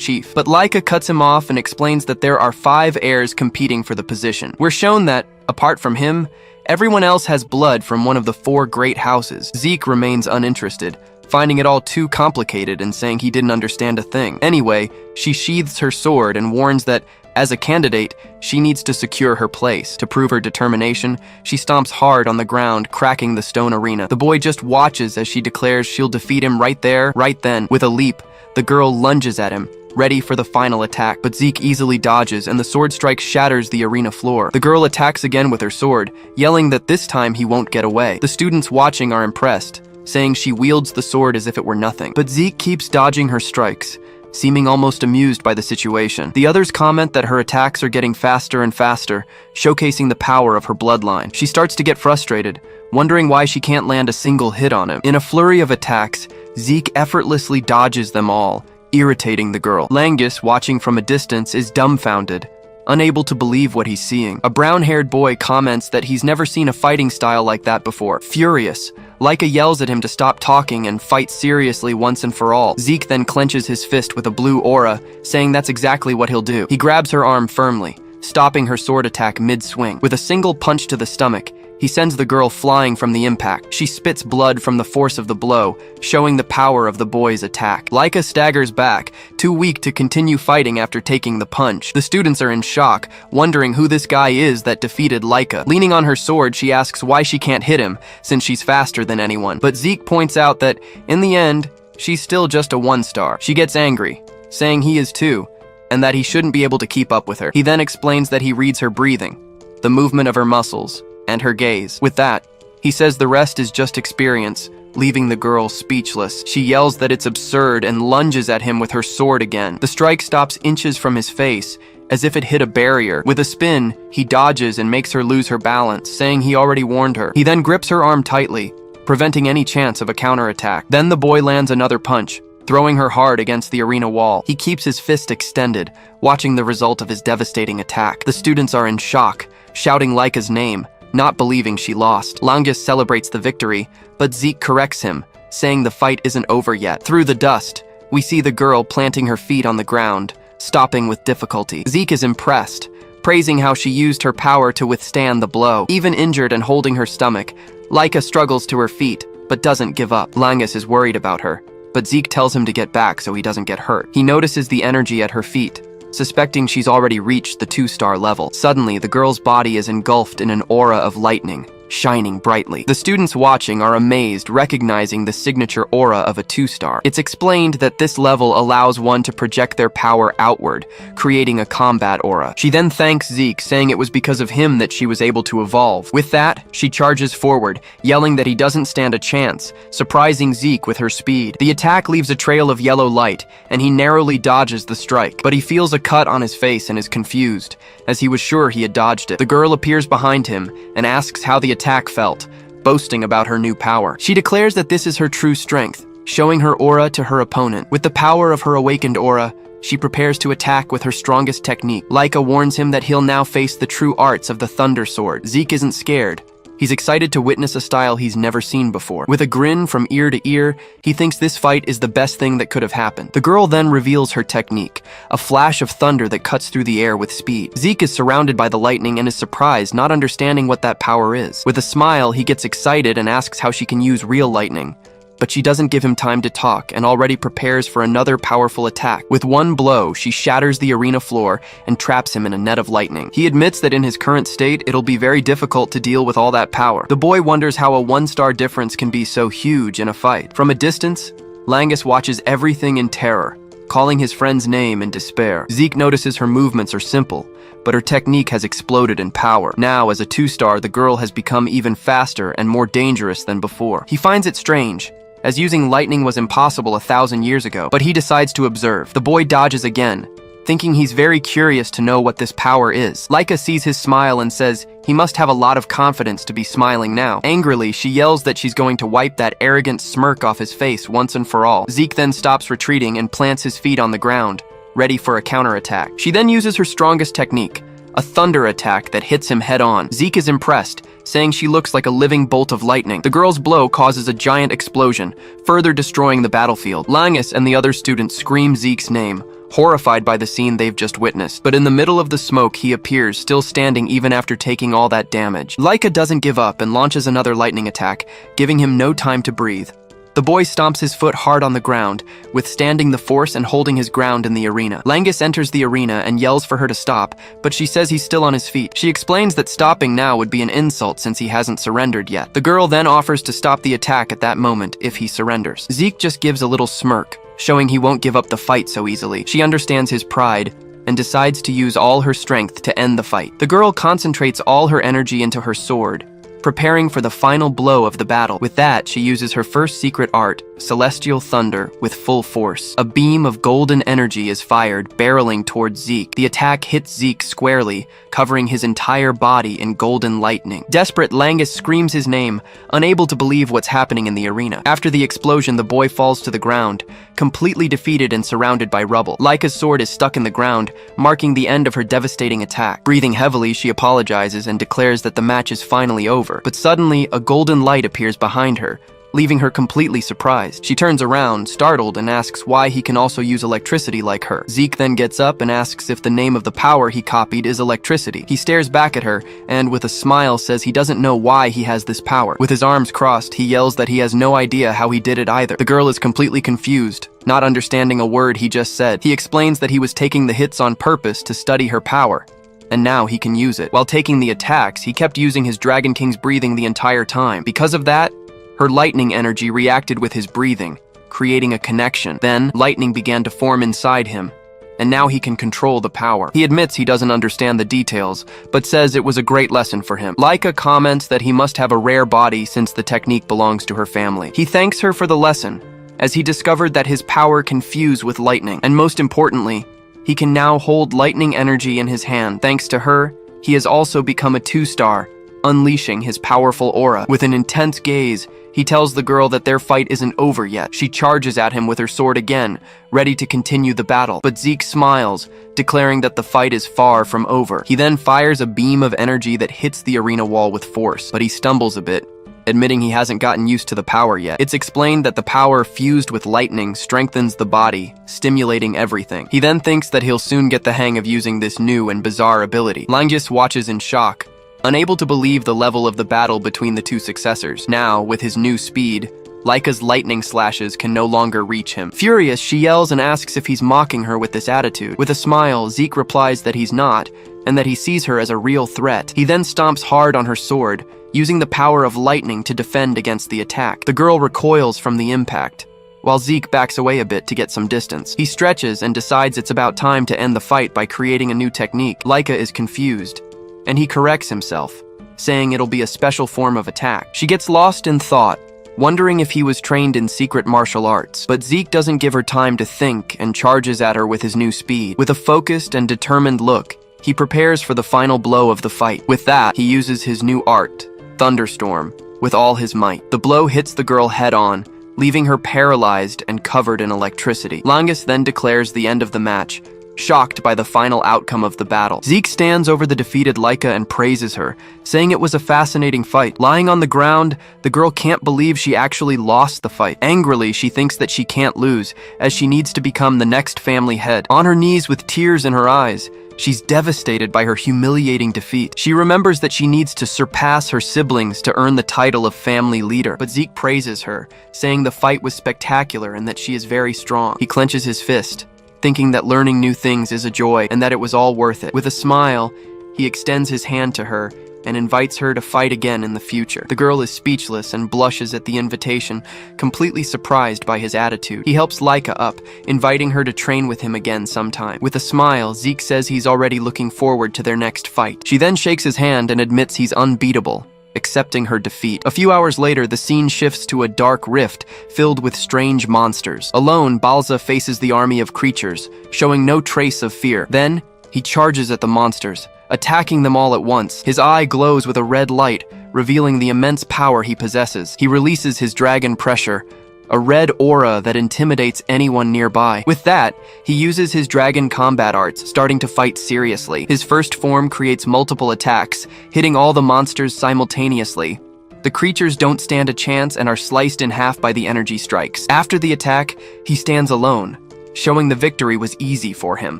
chief. But Laika cuts him off and explains that there are 5 heirs competing for the position. We're shown that, apart from him, everyone else has blood from one of the 4 great houses. Zeke remains uninterested, finding it all too complicated and saying he didn't understand a thing. Anyway, she sheaths her sword and warns that, as a candidate, she needs to secure her place. To prove her determination, she stomps hard on the ground, cracking the stone arena. The boy just watches as she declares she'll defeat him right there, right then. With a leap, the girl lunges at him, ready for the final attack, but Zeke easily dodges and the sword strike shatters the arena floor. The girl attacks again with her sword, yelling that this time he won't get away. The students watching are impressed, saying she wields the sword as if it were nothing. But Zeke keeps dodging her strikes, seeming almost amused by the situation. The others comment that her attacks are getting faster and faster, showcasing the power of her bloodline. She starts to get frustrated, wondering why she can't land a single hit on him. In a flurry of attacks, Zeke effortlessly dodges them all, irritating the girl. Langus, watching from a distance, is dumbfounded, unable to believe what he's seeing. A brown-haired boy comments that he's never seen a fighting style like that before. Furious, Laika yells at him to stop talking and fight seriously once and for all. Zeke then clenches his fist with a blue aura, saying that's exactly what he'll do. He grabs her arm firmly, stopping her sword attack mid-swing. With a single punch to the stomach, he sends the girl flying from the impact. She spits blood from the force of the blow, showing the power of the boy's attack. Laika staggers back, too weak to continue fighting after taking the punch. The students are in shock, wondering who this guy is that defeated Laika. Leaning on her sword, she asks why she can't hit him, since she's faster than anyone. But Zeke points out that, in the end, she's still just a 1-star. She gets angry, saying he is too, and that he shouldn't be able to keep up with her. He then explains that he reads her breathing, the movement of her muscles, and her gaze. With that, he says the rest is just experience, leaving the girl speechless. She yells that it's absurd and lunges at him with her sword again. The strike stops inches from his face, as if it hit a barrier. With a spin, he dodges and makes her lose her balance, saying he already warned her. He then grips her arm tightly, preventing any chance of a counterattack. Then the boy lands another punch, throwing her hard against the arena wall. He keeps his fist extended, watching the result of his devastating attack. The students are in shock, shouting Laika's name, not believing she lost. Langus celebrates the victory, but Zeke corrects him, saying the fight isn't over yet. Through the dust, we see the girl planting her feet on the ground, stopping with difficulty. Zeke is impressed, praising how she used her power to withstand the blow. Even injured and holding her stomach, Laika struggles to her feet, but doesn't give up. Langus is worried about her, but Zeke tells him to get back so he doesn't get hurt. He notices the energy at her feet, suspecting she's already reached the 2-star level. Suddenly, the girl's body is engulfed in an aura of lightning, shining brightly. The students watching are amazed, recognizing the signature aura of a 2-star. It's explained that this level allows one to project their power outward, creating a combat aura. She then thanks Zeke, saying it was because of him that she was able to evolve. With that, she charges forward, yelling that he doesn't stand a chance, surprising Zeke with her speed. The attack leaves a trail of yellow light, and he narrowly dodges the strike, but he feels a cut on his face and is confused, as he was sure he had dodged it. The girl appears behind him and asks how the attack felt, boasting about her new power. She declares that this is her true strength, showing her aura to her opponent. With the power of her awakened aura, she prepares to attack with her strongest technique. Laika warns him that he'll now face the true arts of the Thunder Sword. Zeke isn't scared. He's excited to witness a style he's never seen before. With a grin from ear to ear, he thinks this fight is the best thing that could have happened. The girl then reveals her technique, a flash of thunder that cuts through the air with speed. Zeke is surrounded by the lightning and is surprised, not understanding what that power is. With a smile, he gets excited and asks how she can use real lightning. But she doesn't give him time to talk and already prepares for another powerful attack. With one blow, she shatters the arena floor and traps him in a net of lightning. He admits that in his current state, it'll be very difficult to deal with all that power. The boy wonders how a 1-star difference can be so huge in a fight. From a distance, Langus watches everything in terror, calling his friend's name in despair. Zeke notices her movements are simple, but her technique has exploded in power. Now, as a 2-star, the girl has become even faster and more dangerous than before. He finds it strange, as using lightning was impossible 1,000 years ago, but he decides to observe. The boy dodges again, thinking he's very curious to know what this power is. Laika sees his smile and says he must have a lot of confidence to be smiling now. Angrily, she yells that she's going to wipe that arrogant smirk off his face once and for all. Zeke then stops retreating and plants his feet on the ground, ready for a counterattack. She then uses her strongest technique, a thunder attack that hits him head-on. Zeke is impressed, saying she looks like a living bolt of lightning. The girl's blow causes a giant explosion, further destroying the battlefield. Langus and the other students scream Zeke's name, horrified by the scene they've just witnessed. But in the middle of the smoke, he appears, still standing even after taking all that damage. Laika doesn't give up and launches another lightning attack, giving him no time to breathe. The boy stomps his foot hard on the ground, withstanding the force and holding his ground in the arena. Langus enters the arena and yells for her to stop, but she says he's still on his feet. She explains that stopping now would be an insult since he hasn't surrendered yet. The girl then offers to stop the attack at that moment if he surrenders. Zeke just gives a little smirk, showing he won't give up the fight so easily. She understands his pride and decides to use all her strength to end the fight. The girl concentrates all her energy into her sword, preparing for the final blow of the battle. With that, she uses her first secret art, Celestial Thunder, with full force. A beam of golden energy is fired, barreling towards Zeke. The attack hits Zeke squarely, covering his entire body in golden lightning. Desperate, Langus screams his name, unable to believe what's happening in the arena. After the explosion, the boy falls to the ground, completely defeated and surrounded by rubble. Laika's sword is stuck in the ground, marking the end of her devastating attack. Breathing heavily, she apologizes and declares that the match is finally over. But suddenly, a golden light appears behind her, leaving her completely surprised. She turns around, startled, and asks why he can also use electricity like her. Zeke then gets up and asks if the name of the power he copied is electricity. He stares back at her and, with a smile, says he doesn't know why he has this power. With his arms crossed, he yells that he has no idea how he did it either. The girl is completely confused, not understanding a word he just said. He explains that he was taking the hits on purpose to study her power, and now he can use it. While taking the attacks, he kept using his Dragon King's breathing the entire time. Because of that, her lightning energy reacted with his breathing, creating a connection. Then, lightning began to form inside him, and now he can control the power. He admits he doesn't understand the details, but says it was a great lesson for him. Laika comments that he must have a rare body since the technique belongs to her family. He thanks her for the lesson, as he discovered that his power can fuse with lightning, and most importantly, he can now hold lightning energy in his hand. Thanks to her, he has also become a 2-star, unleashing his powerful aura. With an intense gaze, he tells the girl that their fight isn't over yet. She charges at him with her sword again, ready to continue the battle. But Zeke smiles, declaring that the fight is far from over. He then fires a beam of energy that hits the arena wall with force, but he stumbles a bit, admitting he hasn't gotten used to the power yet. It's explained that the power fused with lightning strengthens the body, stimulating everything. He then thinks that he'll soon get the hang of using this new and bizarre ability. Langus watches in shock, unable to believe the level of the battle between the two successors. Now, with his new speed, Laika's lightning slashes can no longer reach him. Furious, she yells and asks if he's mocking her with this attitude. With a smile, Zeke replies that he's not, and that he sees her as a real threat. He then stomps hard on her sword, using the power of lightning to defend against the attack. The girl recoils from the impact, while Zeke backs away a bit to get some distance. He stretches and decides it's about time to end the fight by creating a new technique. Laika is confused, and he corrects himself, saying it'll be a special form of attack. She gets lost in thought, wondering if he was trained in secret martial arts. But Zeke doesn't give her time to think and charges at her with his new speed. With a focused and determined look, he prepares for the final blow of the fight. With that, he uses his new art, Thunderstorm, with all his might. The blow hits the girl head-on, leaving her paralyzed and covered in electricity. Langus then declares the end of the match, shocked by the final outcome of the battle. Zeke stands over the defeated Laika and praises her, saying it was a fascinating fight. Lying on the ground, the girl can't believe she actually lost the fight. Angrily, she thinks that she can't lose, as she needs to become the next family head. On her knees with tears in her eyes, she's devastated by her humiliating defeat. She remembers that she needs to surpass her siblings to earn the title of family leader. But Zeke praises her, saying the fight was spectacular and that she is very strong. He clenches his fist, thinking that learning new things is a joy and that it was all worth it. With a smile, he extends his hand to her and invites her to fight again in the future. The girl is speechless and blushes at the invitation, completely surprised by his attitude. He helps Laika up, inviting her to train with him again sometime. With a smile, Zeke says he's already looking forward to their next fight. She then shakes his hand and admits he's unbeatable, accepting her defeat. A few hours later, the scene shifts to a dark rift filled with strange monsters. Alone, Balza faces the army of creatures, showing no trace of fear. Then, he charges at the monsters, attacking them all at once. His eye glows with a red light, revealing the immense power he possesses. He releases his dragon pressure, a red aura that intimidates anyone nearby. With that, he uses his dragon combat arts, starting to fight seriously. His first form creates multiple attacks, hitting all the monsters simultaneously. The creatures don't stand a chance and are sliced in half by the energy strikes. After the attack, he stands alone, showing the victory was easy for him.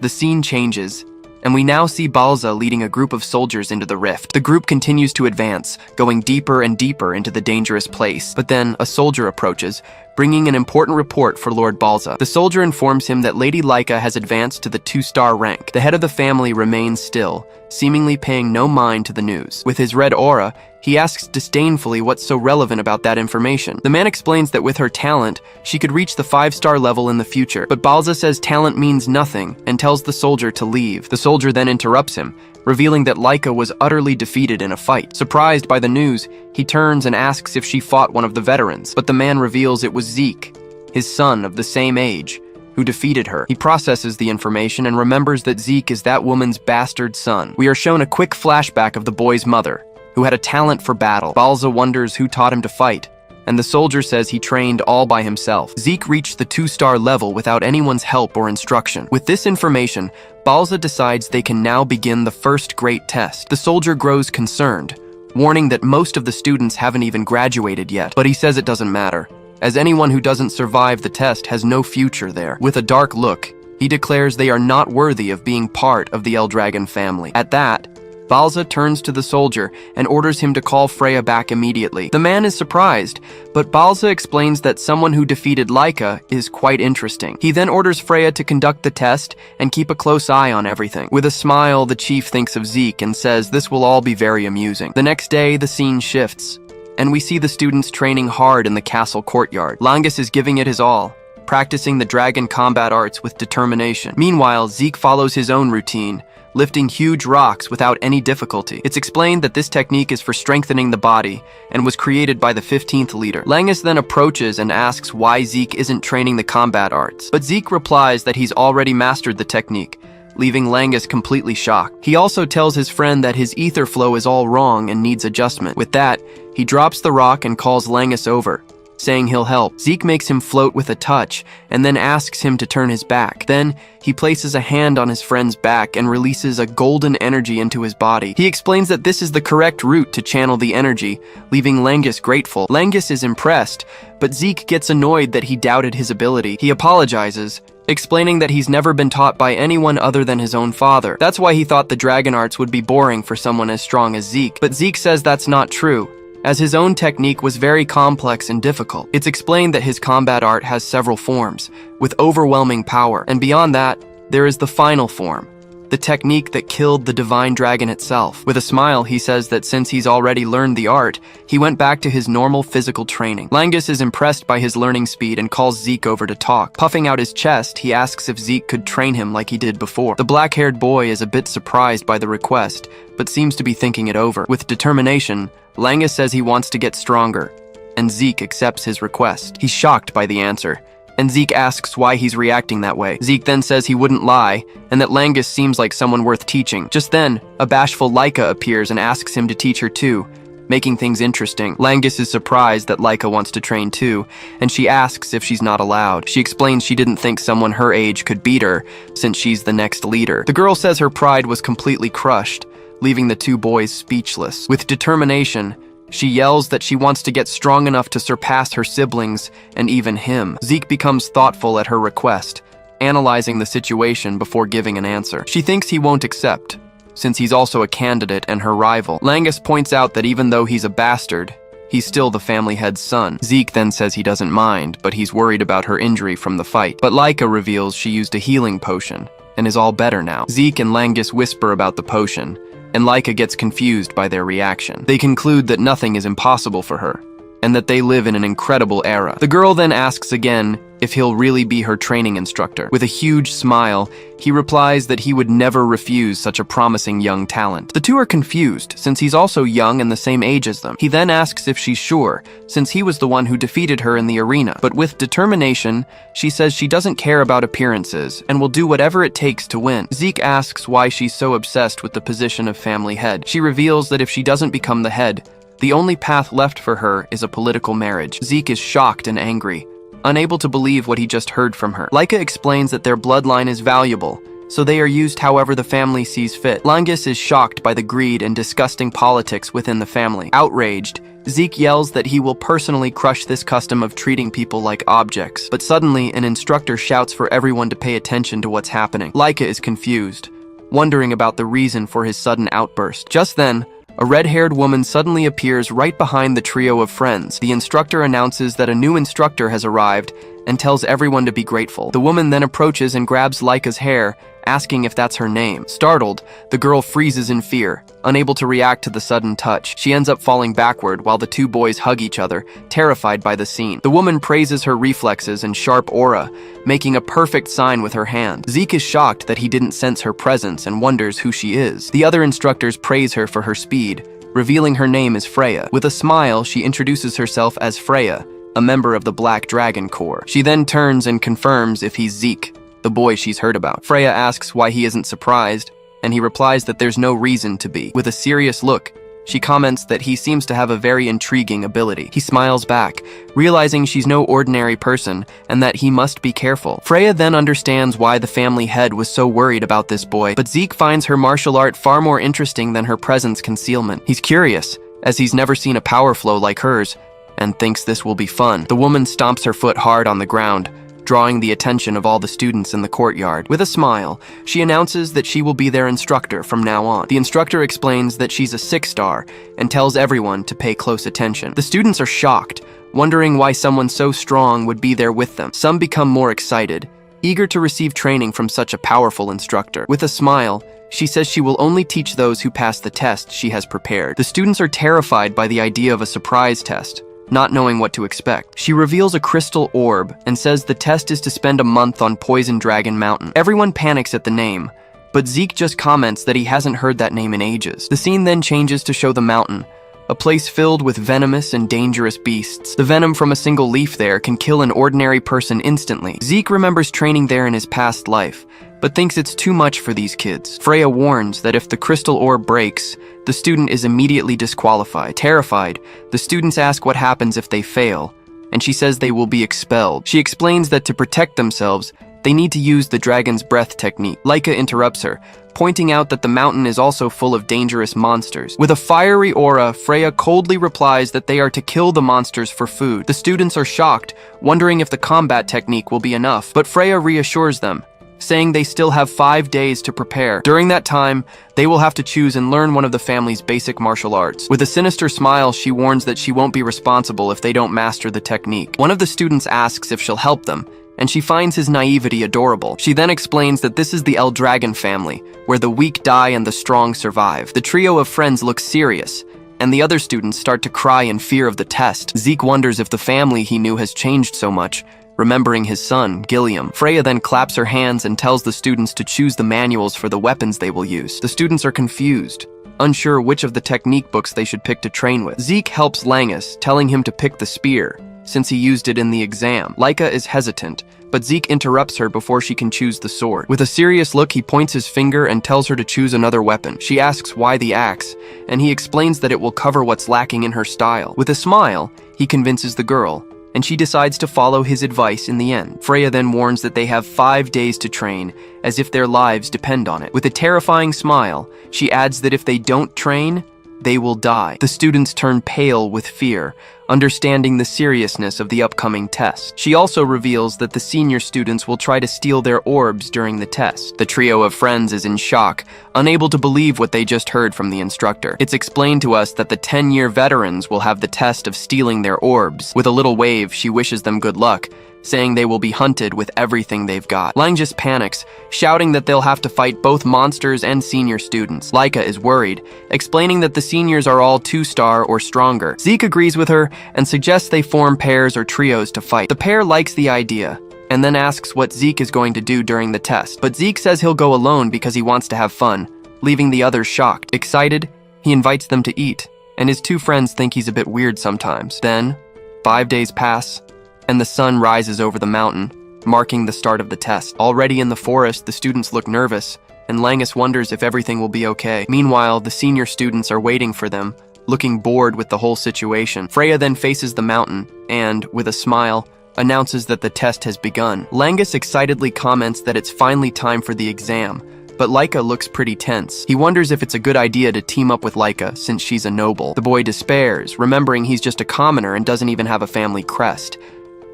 The scene changes, and we now see Balza leading a group of soldiers into the rift. The group continues to advance, going deeper and deeper into the dangerous place. But then a soldier approaches, bringing an important report for Lord Balza. The soldier informs him that Lady Laika has advanced to the 2-star rank. The head of the family remains still, seemingly paying no mind to the news. With his red aura, he asks disdainfully what's so relevant about that information. The man explains that with her talent, she could reach the 5-star level in the future. But Balza says talent means nothing and tells the soldier to leave. The soldier then interrupts him, revealing that Laika was utterly defeated in a fight. Surprised by the news, he turns and asks if she fought one of the veterans. But the man reveals it was Zeke, his son of the same age, who defeated her. He processes the information and remembers that Zeke is that woman's bastard son. We are shown a quick flashback of the boy's mother, who had a talent for battle. Balza wonders who taught him to fight, and the soldier says he trained all by himself. Zeke reached the 2-star level without anyone's help or instruction. With this information, Balza decides they can now begin the first great test. The soldier grows concerned, warning that most of the students haven't even graduated yet, but he says it doesn't matter, as anyone who doesn't survive the test has no future there. With a dark look, he declares they are not worthy of being part of the Eldragon family. At that, Balza turns to the soldier and orders him to call Freya back immediately. The man is surprised, but Balza explains that someone who defeated Laika is quite interesting. He then orders Freya to conduct the test and keep a close eye on everything. With a smile, the chief thinks of Zeke and says this will all be very amusing. The next day, the scene shifts, and we see the students training hard in the castle courtyard. Langus is giving it his all, practicing the dragon combat arts with determination. Meanwhile, Zeke follows his own routine, lifting huge rocks without any difficulty. It's explained that this technique is for strengthening the body and was created by the 15th leader. Langus then approaches and asks why Zeke isn't training the combat arts, but Zeke replies that he's already mastered the technique, leaving Langus completely shocked. He also tells his friend that his ether flow is all wrong and needs adjustment. With that, he drops the rock and calls Langus over, saying he'll help. Zeke makes him float with a touch and then asks him to turn his back. Then, he places a hand on his friend's back and releases a golden energy into his body. He explains that this is the correct route to channel the energy, leaving Langus grateful. Langus is impressed, but Zeke gets annoyed that he doubted his ability. He apologizes, explaining that he's never been taught by anyone other than his own father. That's why he thought the dragon arts would be boring for someone as strong as Zeke. But Zeke says that's not true, as his own technique was very complex and difficult. It's explained that his combat art has several forms, with overwhelming power, and beyond that, there is the final form, the technique that killed the divine dragon itself. With a smile, he says that since he's already learned the art, he went back to his normal physical training. Langus is impressed by his learning speed and calls Zeke over to talk. Puffing out his chest, he asks if Zeke could train him like he did before. The black-haired boy is a bit surprised by the request, but seems to be thinking it over. With determination, Langus says he wants to get stronger, and Zeke accepts his request. He's shocked by the answer, and Zeke asks why he's reacting that way. Zeke then says he wouldn't lie, and that Langus seems like someone worth teaching. Just then, a bashful Laika appears and asks him to teach her too, making things interesting. Langus is surprised that Laika wants to train too, and she asks if she's not allowed. She explains she didn't think someone her age could beat her, since she's the next leader. The girl says her pride was completely crushed, leaving the two boys speechless. With determination, she yells that she wants to get strong enough to surpass her siblings and even him. Zeke becomes thoughtful at her request, analyzing the situation before giving an answer. She thinks he won't accept, since he's also a candidate and her rival. Langus points out that even though he's a bastard, he's still the family head's son. Zeke then says he doesn't mind, but he's worried about her injury from the fight. But Laika reveals she used a healing potion and is all better now. Zeke and Langus whisper about the potion, and Laika gets confused by their reaction. They conclude that nothing is impossible for her, and that they live in an incredible era. The girl then asks again if he'll really be her training instructor. With a huge smile, he replies that he would never refuse such a promising young talent. The two are confused, since he's also young and the same age as them. He then asks if she's sure, since he was the one who defeated her in the arena. But with determination, she says she doesn't care about appearances and will do whatever it takes to win. Zeke asks why she's so obsessed with the position of family head. She reveals that if she doesn't become the head, the only path left for her is a political marriage. Zeke is shocked and angry, unable to believe what he just heard from her. Laika explains that their bloodline is valuable, so they are used however the family sees fit. Langus is shocked by the greed and disgusting politics within the family. Outraged, Zeke yells that he will personally crush this custom of treating people like objects. But suddenly, an instructor shouts for everyone to pay attention to what's happening. Laika is confused, wondering about the reason for his sudden outburst. Just then, a red-haired woman suddenly appears right behind the trio of friends. The instructor announces that a new instructor has arrived and tells everyone to be grateful. The woman then approaches and grabs Laika's hair, asking if that's her name. Startled, the girl freezes in fear, unable to react to the sudden touch. She ends up falling backward while the two boys hug each other, terrified by the scene. The woman praises her reflexes and sharp aura, making a perfect sign with her hand. Zeke is shocked that he didn't sense her presence and wonders who she is. The other instructors praise her for her speed, revealing her name is Freya. With a smile, she introduces herself as Freya, a member of the Black Dragon Corps. She then turns and confirms if he's Zeke, the boy she's heard about. Freya asks why he isn't surprised, and he replies that there's no reason to be. With a serious look, she comments that he seems to have a very intriguing ability. He smiles back, realizing she's no ordinary person and that he must be careful. Freya then understands why the family head was so worried about this boy, but Zeke finds her martial art far more interesting than her presence concealment. He's curious, as he's never seen a power flow like hers, and thinks this will be fun. The woman stomps her foot hard on the ground, drawing the attention of all the students in the courtyard. With a smile, she announces that she will be their instructor from now on. The instructor explains that she's a 6-star and tells everyone to pay close attention. The students are shocked, wondering why someone so strong would be there with them. Some become more excited, eager to receive training from such a powerful instructor. With a smile, she says she will only teach those who pass the test she has prepared. The students are terrified by the idea of a surprise test, not knowing what to expect. She reveals a crystal orb and says the test is to spend a month on Poison Dragon Mountain. Everyone panics at the name, but Zeke just comments that he hasn't heard that name in ages. The scene then changes to show the mountain, a place filled with venomous and dangerous beasts. The venom from a single leaf there can kill an ordinary person instantly. Zeke remembers training there in his past life, but thinks it's too much for these kids. Freya warns that if the crystal orb breaks, the student is immediately disqualified. Terrified, the students ask what happens if they fail, and she says they will be expelled. She explains that to protect themselves, they need to use the dragon's breath technique. Laika interrupts her, pointing out that the mountain is also full of dangerous monsters. With a fiery aura, Freya coldly replies that they are to kill the monsters for food. The students are shocked, wondering if the combat technique will be enough, but Freya reassures them saying they still have 5 days to prepare. During that time, they will have to choose and learn one of the family's basic martial arts. With a sinister smile, she warns that she won't be responsible if they don't master the technique. One of the students asks if she'll help them, and she finds his naivety adorable. She then explains that this is the El Dragon family, where the weak die and the strong survive. The trio of friends looks serious, and the other students start to cry in fear of the test. Zeke wonders if the family he knew has changed so much, remembering his son, Gilliam. Freya then claps her hands and tells the students to choose the manuals for the weapons they will use. The students are confused, unsure which of the technique books they should pick to train with. Zeke helps Langus, telling him to pick the spear, since he used it in the exam. Laika is hesitant, but Zeke interrupts her before she can choose the sword. With a serious look, he points his finger and tells her to choose another weapon. She asks why the axe, and he explains that it will cover what's lacking in her style. With a smile, he convinces the girl, and she decides to follow his advice in the end. Freya then warns that they have 5 days to train, as if their lives depend on it. With a terrifying smile, she adds that if they don't train, they will die. The students turn pale with fear, understanding the seriousness of the upcoming test. She also reveals that the senior students will try to steal their orbs during the test. The trio of friends is in shock, unable to believe what they just heard from the instructor. It's explained to us that the 10-year veterans will have the test of stealing their orbs. With a little wave, she wishes them good luck, saying they will be hunted with everything they've got. Langus panics, shouting that they'll have to fight both monsters and senior students. Laika is worried, explaining that the seniors are all 2-star or stronger. Zeke agrees with her and suggests they form pairs or trios to fight. The pair likes the idea, and then asks what Zeke is going to do during the test. But Zeke says he'll go alone because he wants to have fun, leaving the others shocked. Excited, he invites them to eat, and his two friends think he's a bit weird sometimes. Then, 5 days pass, and the sun rises over the mountain, marking the start of the test. Already in the forest, the students look nervous, and Langus wonders if everything will be okay. Meanwhile, the senior students are waiting for them, looking bored with the whole situation. Freya then faces the mountain and, with a smile, announces that the test has begun. Langus excitedly comments that it's finally time for the exam, but Laika looks pretty tense. He wonders if it's a good idea to team up with Laika since she's a noble. The boy despairs, remembering he's just a commoner and doesn't even have a family crest.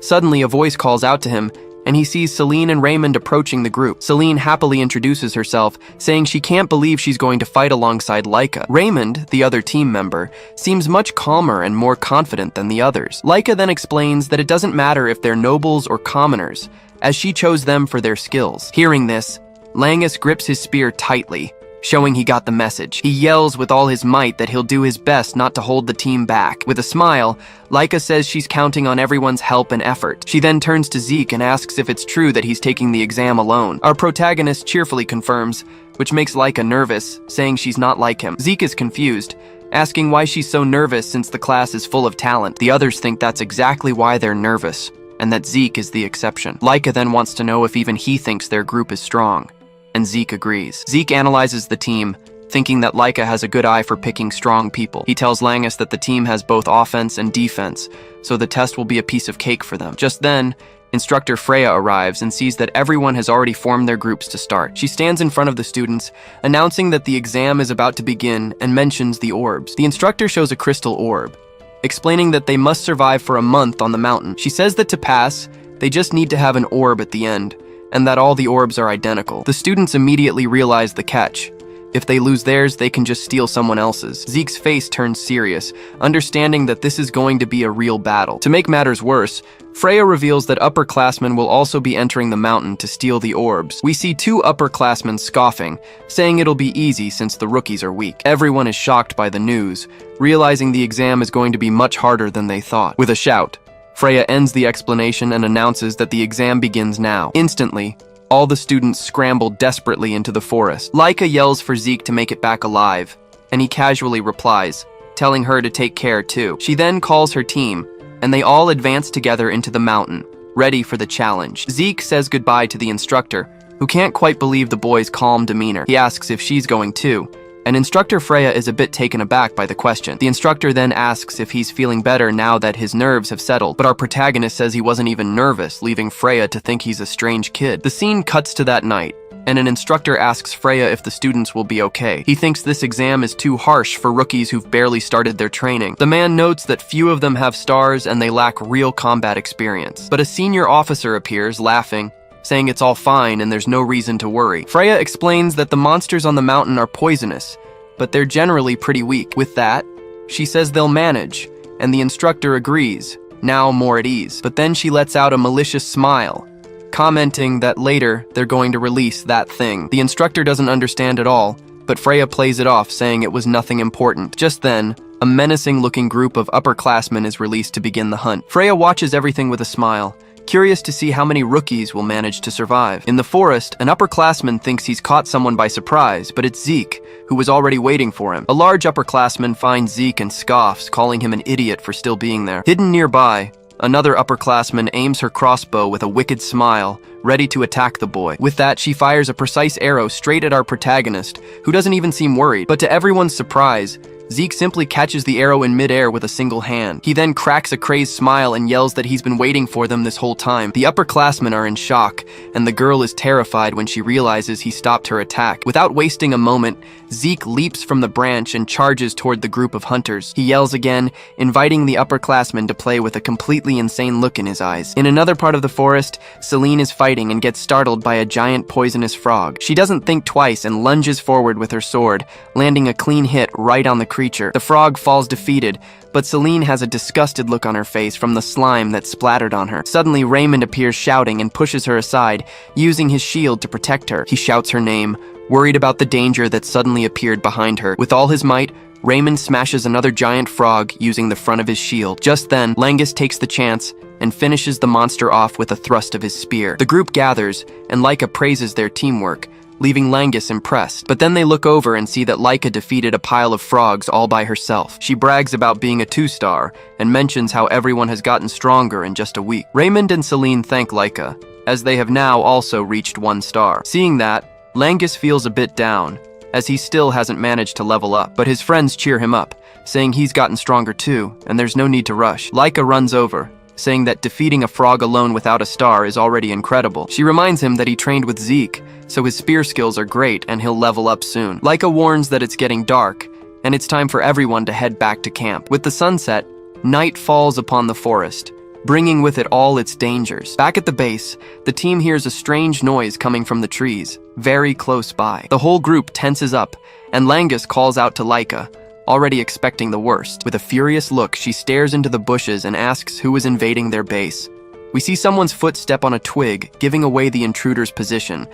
Suddenly, a voice calls out to him, and he sees Celine and Raymond approaching the group. Celine happily introduces herself, saying she can't believe she's going to fight alongside Laika. Raymond, the other team member, seems much calmer and more confident than the others. Laika then explains that it doesn't matter if they're nobles or commoners, as she chose them for their skills. Hearing this, Langus grips his spear tightly, showing he got the message. He yells with all his might that he'll do his best not to hold the team back. With a smile, Laika says she's counting on everyone's help and effort. She then turns to Zeke and asks if it's true that he's taking the exam alone. Our protagonist cheerfully confirms, which makes Laika nervous, saying she's not like him. Zeke is confused, asking why she's so nervous since the class is full of talent. The others think that's exactly why they're nervous, and that Zeke is the exception. Laika then wants to know if even he thinks their group is strong, and Zeke agrees. Zeke analyzes the team, thinking that Laika has a good eye for picking strong people. He tells Langus that the team has both offense and defense, so the test will be a piece of cake for them. Just then, Instructor Freya arrives and sees that everyone has already formed their groups to start. She stands in front of the students, announcing that the exam is about to begin and mentions the orbs. The instructor shows a crystal orb, explaining that they must survive for a month on the mountain. She says that to pass, they just need to have an orb at the end, and that all the orbs are identical. The students immediately realize the catch. If they lose theirs, they can just steal someone else's. Zeke's face turns serious, understanding that this is going to be a real battle. To make matters worse, Freya reveals that upperclassmen will also be entering the mountain to steal the orbs. We see 2 upperclassmen scoffing, saying it'll be easy since the rookies are weak. Everyone is shocked by the news, realizing the exam is going to be much harder than they thought. With a shout, Freya ends the explanation and announces that the exam begins now. Instantly, all the students scramble desperately into the forest. Laika yells for Zeke to make it back alive, and he casually replies, telling her to take care too. She then calls her team, and they all advance together into the mountain, ready for the challenge. Zeke says goodbye to the instructor, who can't quite believe the boy's calm demeanor. He asks if she's going too, and Instructor Freya is a bit taken aback by the question. The instructor then asks if he's feeling better now that his nerves have settled, but our protagonist says he wasn't even nervous, leaving Freya to think he's a strange kid. The scene cuts to that night, and an instructor asks Freya if the students will be okay. He thinks this exam is too harsh for rookies who've barely started their training. The man notes that few of them have stars and they lack real combat experience. But a senior officer appears, laughing, saying it's all fine and there's no reason to worry. Freya explains that the monsters on the mountain are poisonous, but they're generally pretty weak. With that, she says they'll manage, and the instructor agrees, now more at ease. But then she lets out a malicious smile, commenting that later they're going to release that thing. The instructor doesn't understand at all, but Freya plays it off, saying it was nothing important. Just then, a menacing-looking group of upperclassmen is released to begin the hunt. Freya watches everything with a smile, curious to see how many rookies will manage to survive. In the forest, an upperclassman thinks he's caught someone by surprise, but it's Zeke, who was already waiting for him. A large upperclassman finds Zeke and scoffs, calling him an idiot for still being there. Hidden nearby, another upperclassman aims her crossbow with a wicked smile, ready to attack the boy. With that, she fires a precise arrow straight at our protagonist, who doesn't even seem worried. But to everyone's surprise, Zeke simply catches the arrow in midair with a single hand. He then cracks a crazed smile and yells that he's been waiting for them this whole time. The upperclassmen are in shock, and the girl is terrified when she realizes he stopped her attack. Without wasting a moment, Zeke leaps from the branch and charges toward the group of hunters. He yells again, inviting the upperclassmen to play with a completely insane look in his eyes. In another part of the forest, Celine is fighting and gets startled by a giant poisonous frog. She doesn't think twice and lunges forward with her sword, landing a clean hit right on the creature. The frog falls defeated, but Celine has a disgusted look on her face from the slime that splattered on her. Suddenly, Raymond appears shouting and pushes her aside, using his shield to protect her. He shouts her name, worried about the danger that suddenly appeared behind her. With all his might, Raymond smashes another giant frog using the front of his shield. Just then, Langus takes the chance and finishes the monster off with a thrust of his spear. The group gathers, and Laika praises their teamwork, leaving Langus impressed. But then they look over and see that Laika defeated a pile of frogs all by herself. She brags about being a 2-star and mentions how everyone has gotten stronger in just a week. Raymond and Celine thank Laika, as they have now also reached 1 star. Seeing that, Langus feels a bit down, as he still hasn't managed to level up. But his friends cheer him up, saying he's gotten stronger too, and there's no need to rush. Laika runs over, saying that defeating a frog alone without a star is already incredible. She reminds him that he trained with Zeke, so his spear skills are great and he'll level up soon. Laika warns that it's getting dark, and it's time for everyone to head back to camp. With the sunset, night falls upon the forest, bringing with it all its dangers. Back at the base, the team hears a strange noise coming from the trees, very close by. The whole group tenses up, and Langus calls out to Laika, already expecting the worst. With a furious look, she stares into the bushes and asks who is invading their base. We see someone's foot step on a twig, giving away the intruder's position.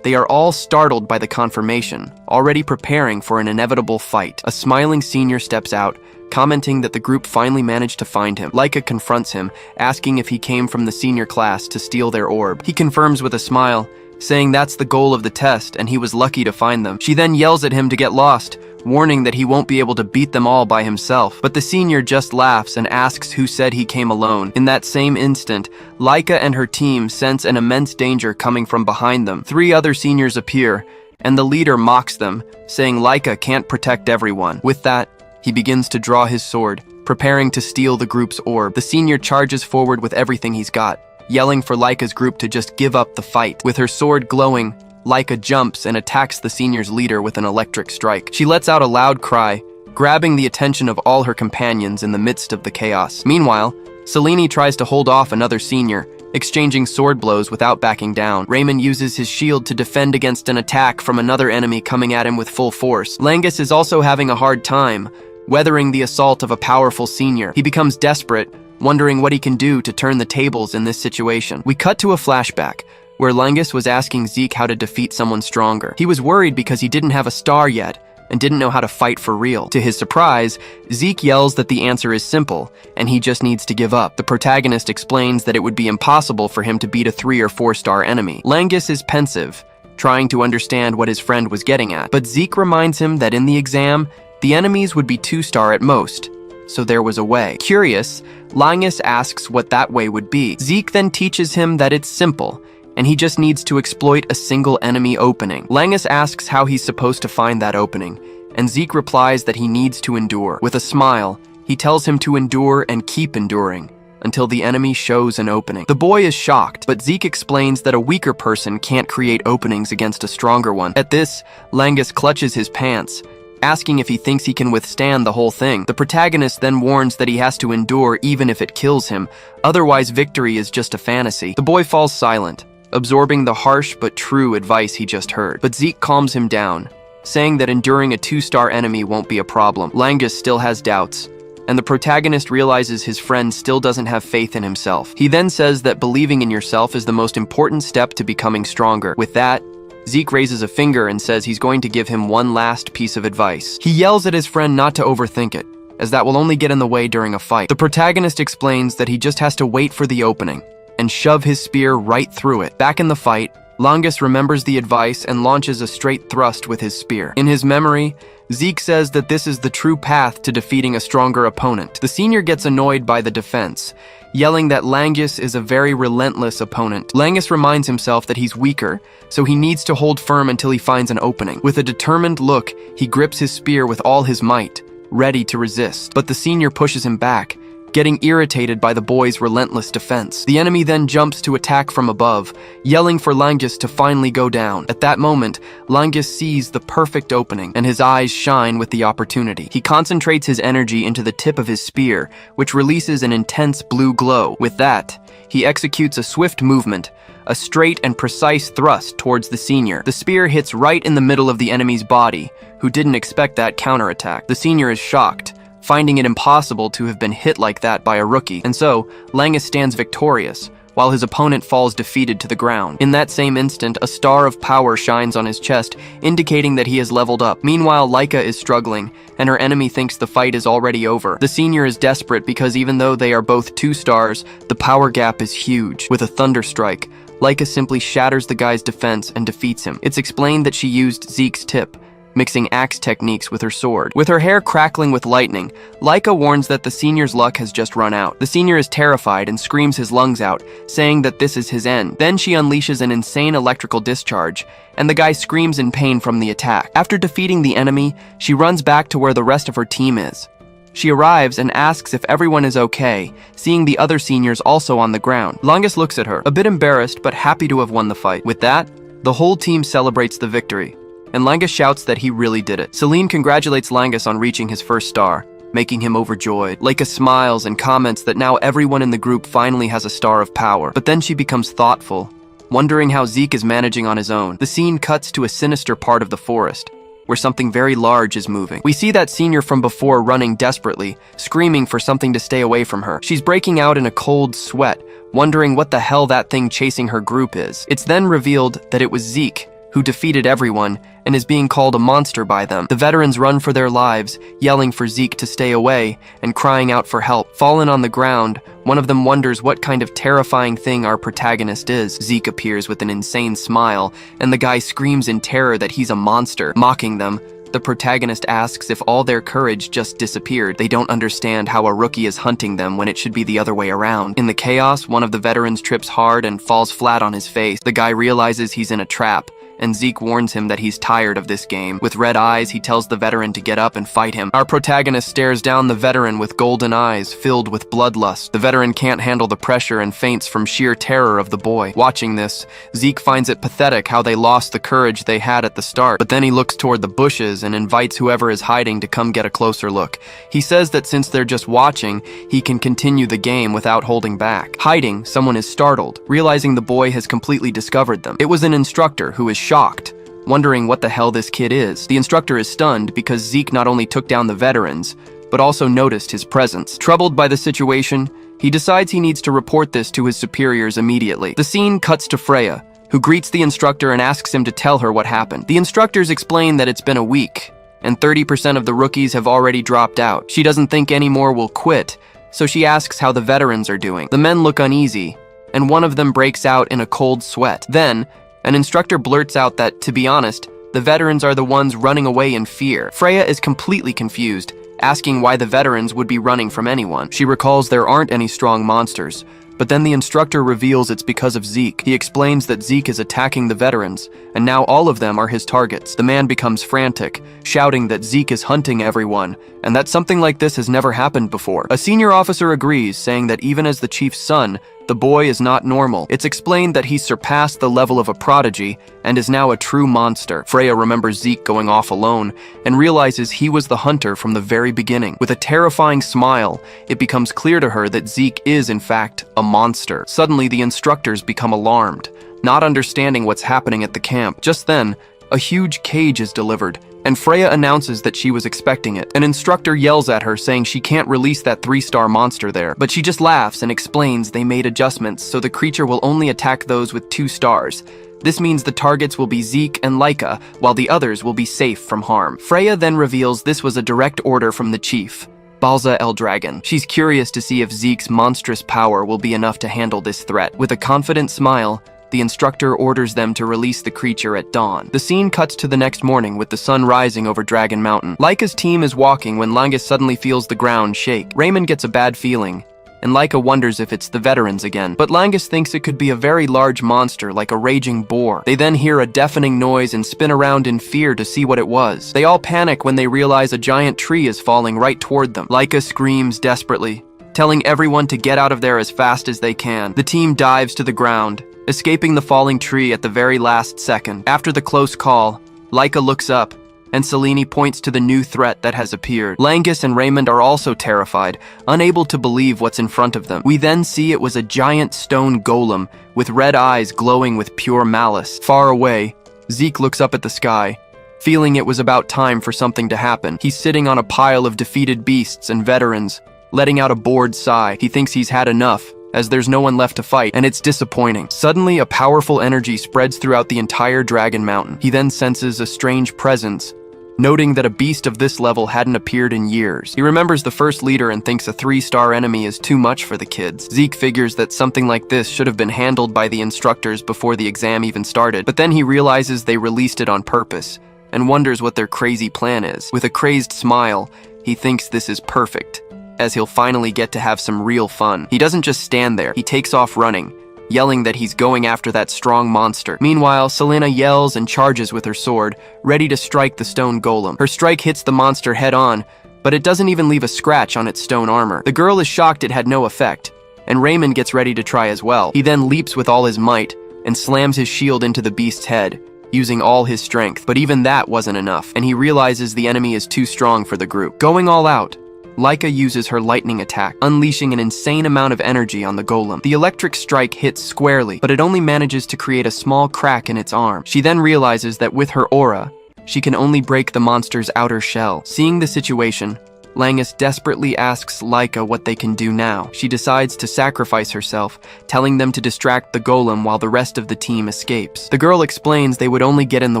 They are all startled by the confirmation, already preparing for an inevitable fight. A smiling senior steps out, commenting that the group finally managed to find him. Laika confronts him, asking if he came from the senior class to steal their orb. He confirms with a smile, saying that's the goal of the test and he was lucky to find them. She then yells at him to get lost, warning that he won't be able to beat them all by himself. But the senior just laughs and asks who said he came alone. In that same instant, Laika and her team sense an immense danger coming from behind them. 3 other seniors appear, and the leader mocks them, saying Laika can't protect everyone. With that, he begins to draw his sword, preparing to steal the group's orb. The senior charges forward with everything he's got, yelling for Laika's group to just give up the fight. With her sword glowing, Laika jumps and attacks the senior's leader with an electric strike. She lets out a loud cry, grabbing the attention of all her companions in the midst of the chaos. Meanwhile, Selene tries to hold off another senior, exchanging sword blows without backing down. Raymond uses his shield to defend against an attack from another enemy coming at him with full force. Langus is also having a hard time, weathering the assault of a powerful senior. He becomes desperate, wondering what he can do to turn the tables in this situation. We cut to a flashback, where Langus was asking Zeke how to defeat someone stronger. He was worried because he didn't have a star yet, and didn't know how to fight for real. To his surprise, Zeke yells that the answer is simple, and he just needs to give up. The protagonist explains that it would be impossible for him to beat a 3 or 4-star enemy. Langus is pensive, trying to understand what his friend was getting at, but Zeke reminds him that in the exam, the enemies would be 2-star at most, so there was a way. Curious, Langus asks what that way would be. Zeke then teaches him that it's simple, and he just needs to exploit a single enemy opening. Langus asks how he's supposed to find that opening, and Zeke replies that he needs to endure. With a smile, he tells him to endure and keep enduring until the enemy shows an opening. The boy is shocked, but Zeke explains that a weaker person can't create openings against a stronger one. At this, Langus clutches his pants, asking if he thinks he can withstand the whole thing. The protagonist then warns that he has to endure even if it kills him, otherwise victory is just a fantasy. The boy falls silent, absorbing the harsh but true advice he just heard. But Zeke calms him down, saying that enduring a 2-star enemy won't be a problem. Langus still has doubts, and the protagonist realizes his friend still doesn't have faith in himself. He then says that believing in yourself is the most important step to becoming stronger. With that, Zeke raises a finger and says he's going to give him one last piece of advice. He yells at his friend not to overthink it, as that will only get in the way during a fight. The protagonist explains that he just has to wait for the opening and shove his spear right through it. Back in the fight, Langus remembers the advice and launches a straight thrust with his spear. In his memory, Zeke says that this is the true path to defeating a stronger opponent. The senior gets annoyed by the defense, yelling that Langus is a very relentless opponent. Langus reminds himself that he's weaker, so he needs to hold firm until he finds an opening. With a determined look, he grips his spear with all his might, ready to resist. But the senior pushes him back, getting irritated by the boy's relentless defense. The enemy then jumps to attack from above, yelling for Langus to finally go down. At that moment, Langus sees the perfect opening, and his eyes shine with the opportunity. He concentrates his energy into the tip of his spear, which releases an intense blue glow. With that, he executes a swift movement, a straight and precise thrust towards the senior. The spear hits right in the middle of the enemy's body, who didn't expect that counterattack. The senior is shocked, finding it impossible to have been hit like that by a rookie, and so Langus stands victorious, while his opponent falls defeated to the ground. In that same instant, a star of power shines on his chest, indicating that he has leveled up. Meanwhile, Laika is struggling, and her enemy thinks the fight is already over. The senior is desperate because even though they are both 2 stars, the power gap is huge. With a thunder strike, Laika simply shatters the guy's defense and defeats him. It's explained that she used Zeke's tip, mixing axe techniques with her sword. With her hair crackling with lightning, Laika warns that the senior's luck has just run out. The senior is terrified and screams his lungs out, saying that this is his end. Then she unleashes an insane electrical discharge, and the guy screams in pain from the attack. After defeating the enemy, she runs back to where the rest of her team is. She arrives and asks if everyone is okay, seeing the other seniors also on the ground. Langus looks at her, a bit embarrassed but happy to have won the fight. With that, the whole team celebrates the victory, and Langus shouts that he really did it. Celine congratulates Langus on reaching his 1st star, making him overjoyed. Laika smiles and comments that now everyone in the group finally has a star of power. But then she becomes thoughtful, wondering how Zeke is managing on his own. The scene cuts to a sinister part of the forest, where something very large is moving. We see that senior from before running desperately, screaming for something to stay away from her. She's breaking out in a cold sweat, wondering what the hell that thing chasing her group is. It's then revealed that it was Zeke, who defeated everyone and is being called a monster by them. The veterans run for their lives, yelling for Zeke to stay away and crying out for help. Fallen on the ground, one of them wonders what kind of terrifying thing our protagonist is. Zeke appears with an insane smile, and the guy screams in terror that he's a monster. Mocking them, the protagonist asks if all their courage just disappeared. They don't understand how a rookie is hunting them when it should be the other way around. In the chaos, one of the veterans trips hard and falls flat on his face. The guy realizes he's in a trap, and Zeke warns him that he's tired of this game. With red eyes, he tells the veteran to get up and fight him. Our protagonist stares down the veteran with golden eyes filled with bloodlust. The veteran can't handle the pressure and faints from sheer terror of the boy. Watching this, Zeke finds it pathetic how they lost the courage they had at the start. But then he looks toward the bushes and invites whoever is hiding to come get a closer look. He says that since they're just watching, he can continue the game without holding back. Hiding, someone is startled, realizing the boy has completely discovered them. It was an instructor who is shocked, wondering what the hell this kid is. The instructor is stunned because Zeke not only took down the veterans, but also noticed his presence. Troubled by the situation, he decides he needs to report this to his superiors immediately. The scene cuts to Freya, who greets the instructor and asks him to tell her what happened. The instructors explain that it's been a week, and 30% of the rookies have already dropped out. She doesn't think any more will quit, so she asks how the veterans are doing. The men look uneasy, and one of them breaks out in a cold sweat. Then, an instructor blurts out that, to be honest, the veterans are the ones running away in fear. Freya is completely confused, asking why the veterans would be running from anyone. She recalls there aren't any strong monsters, but then the instructor reveals it's because of Zeke. He explains that Zeke is attacking the veterans, and now all of them are his targets. The man becomes frantic, shouting that Zeke is hunting everyone, and that something like this has never happened before. A senior officer agrees, saying that even as the chief's son, the boy is not normal. It's explained that he's surpassed the level of a prodigy and is now a true monster. Freya remembers Zeke going off alone and realizes he was the hunter from the very beginning. With a terrifying smile, it becomes clear to her that Zeke is, in fact, a monster. Suddenly, the instructors become alarmed. not understanding what's happening at the camp. Just then, a huge cage is delivered, and Freya announces that she was expecting it. An instructor yells at her, saying she can't release that 3-star monster there, but she just laughs and explains they made adjustments so the creature will only attack those with 2 stars. This means the targets will be Zeke and Laika, while the others will be safe from harm. Freya then reveals this was a direct order from the chief, Balza El Dragon. She's curious to see if Zeke's monstrous power will be enough to handle this threat. With a confident smile, the instructor orders them to release the creature at dawn. The scene cuts to the next morning with the sun rising over Dragon Mountain. Laika's team is walking when Langus suddenly feels the ground shake. Raymond gets a bad feeling, and Laika wonders if it's the veterans again. But Langus thinks it could be a very large monster like a raging boar. They then hear a deafening noise and spin around in fear to see what it was. They all panic when they realize a giant tree is falling right toward them. Laika screams desperately, telling everyone to get out of there as fast as they can. The team dives to the ground, escaping the falling tree at the very last second. After the close call, Laika looks up, and Selene points to the new threat that has appeared. Langus and Raymond are also terrified, unable to believe what's in front of them. We then see it was a giant stone golem with red eyes glowing with pure malice. Far away, Zeke looks up at the sky, feeling it was about time for something to happen. He's sitting on a pile of defeated beasts and veterans, letting out a bored sigh. He thinks he's had enough, as there's no one left to fight, and it's disappointing. Suddenly, a powerful energy spreads throughout the entire Dragon Mountain. He then senses a strange presence, noting that a beast of this level hadn't appeared in years. He remembers the first leader and thinks a 3-star enemy is too much for the kids. Zeke figures that something like this should have been handled by the instructors before the exam even started, but then he realizes they released it on purpose, and wonders what their crazy plan is. With a crazed smile, he thinks this is perfect, as he'll finally get to have some real fun. He doesn't just stand there, he takes off running, yelling that he's going after that strong monster. Meanwhile, Selena yells and charges with her sword, ready to strike the stone golem. Her strike hits the monster head on, but it doesn't even leave a scratch on its stone armor. The girl is shocked it had no effect, and Raymond gets ready to try as well. He then leaps with all his might and slams his shield into the beast's head, using all his strength. But even that wasn't enough, and he realizes the enemy is too strong for the group. Going all out, Laika uses her lightning attack, unleashing an insane amount of energy on the golem. The electric strike hits squarely, but it only manages to create a small crack in its arm. She then realizes that with her aura, she can only break the monster's outer shell. Seeing the situation, Langus desperately asks Laika what they can do now. She decides to sacrifice herself, telling them to distract the golem while the rest of the team escapes. The girl explains they would only get in the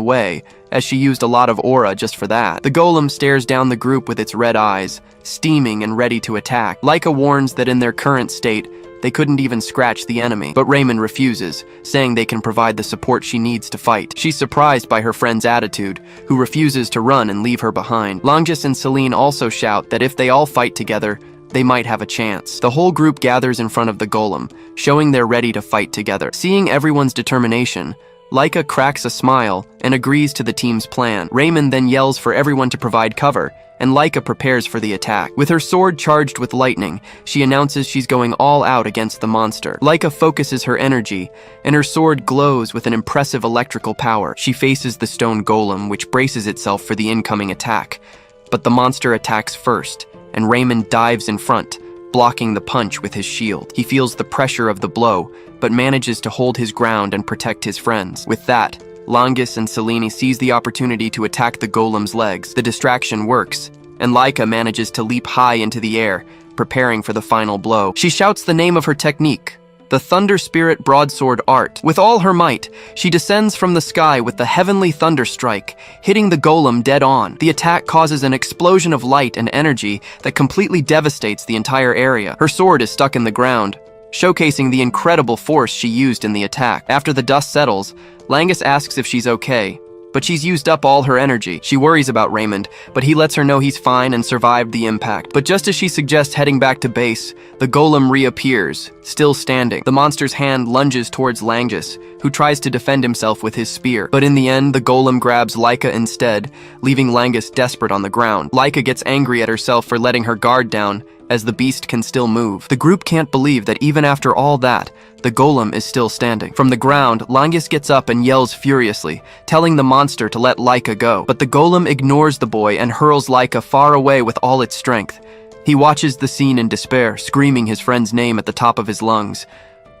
way, as she used a lot of aura just for that. The golem stares down the group with its red eyes, steaming and ready to attack. Laika warns that in their current state, they couldn't even scratch the enemy, but Raymond refuses, saying they can provide the support she needs to fight. She's surprised by her friend's attitude, who refuses to run and leave her behind. Langus and Selene also shout that if they all fight together, they might have a chance. The whole group gathers in front of the golem, showing they're ready to fight together. Seeing everyone's determination, Laika cracks a smile and agrees to the team's plan. Raymond then yells for everyone to provide cover, and Laika prepares for the attack. With her sword charged with lightning, she announces she's going all out against the monster. Laika focuses her energy, and her sword glows with an impressive electrical power. She faces the stone golem, which braces itself for the incoming attack. But the monster attacks first, and Raymond dives in front, blocking the punch with his shield. He feels the pressure of the blow, but manages to hold his ground and protect his friends. With that, Langus and Selene seize the opportunity to attack the golem's legs. The distraction works, and Laika manages to leap high into the air, preparing for the final blow. She shouts the name of her technique, the Thunder Spirit Broadsword Art. With all her might, she descends from the sky with the heavenly thunder strike, hitting the golem dead on. The attack causes an explosion of light and energy that completely devastates the entire area. Her sword is stuck in the ground, showcasing the incredible force she used in the attack. After the dust settles, Langus asks if she's okay, but she's used up all her energy. She worries about Raymond, but he lets her know he's fine and survived the impact. But just as she suggests heading back to base, the golem reappears, still standing. The monster's hand lunges towards Langus, who tries to defend himself with his spear. But in the end, the golem grabs Laika instead, leaving Langus desperate on the ground. Laika gets angry at herself for letting her guard down, as the beast can still move. The group can't believe that even after all that, the golem is still standing. From the ground, Langus gets up and yells furiously, telling the monster to let Laika go. But the golem ignores the boy and hurls Laika far away with all its strength. He watches the scene in despair, screaming his friend's name at the top of his lungs.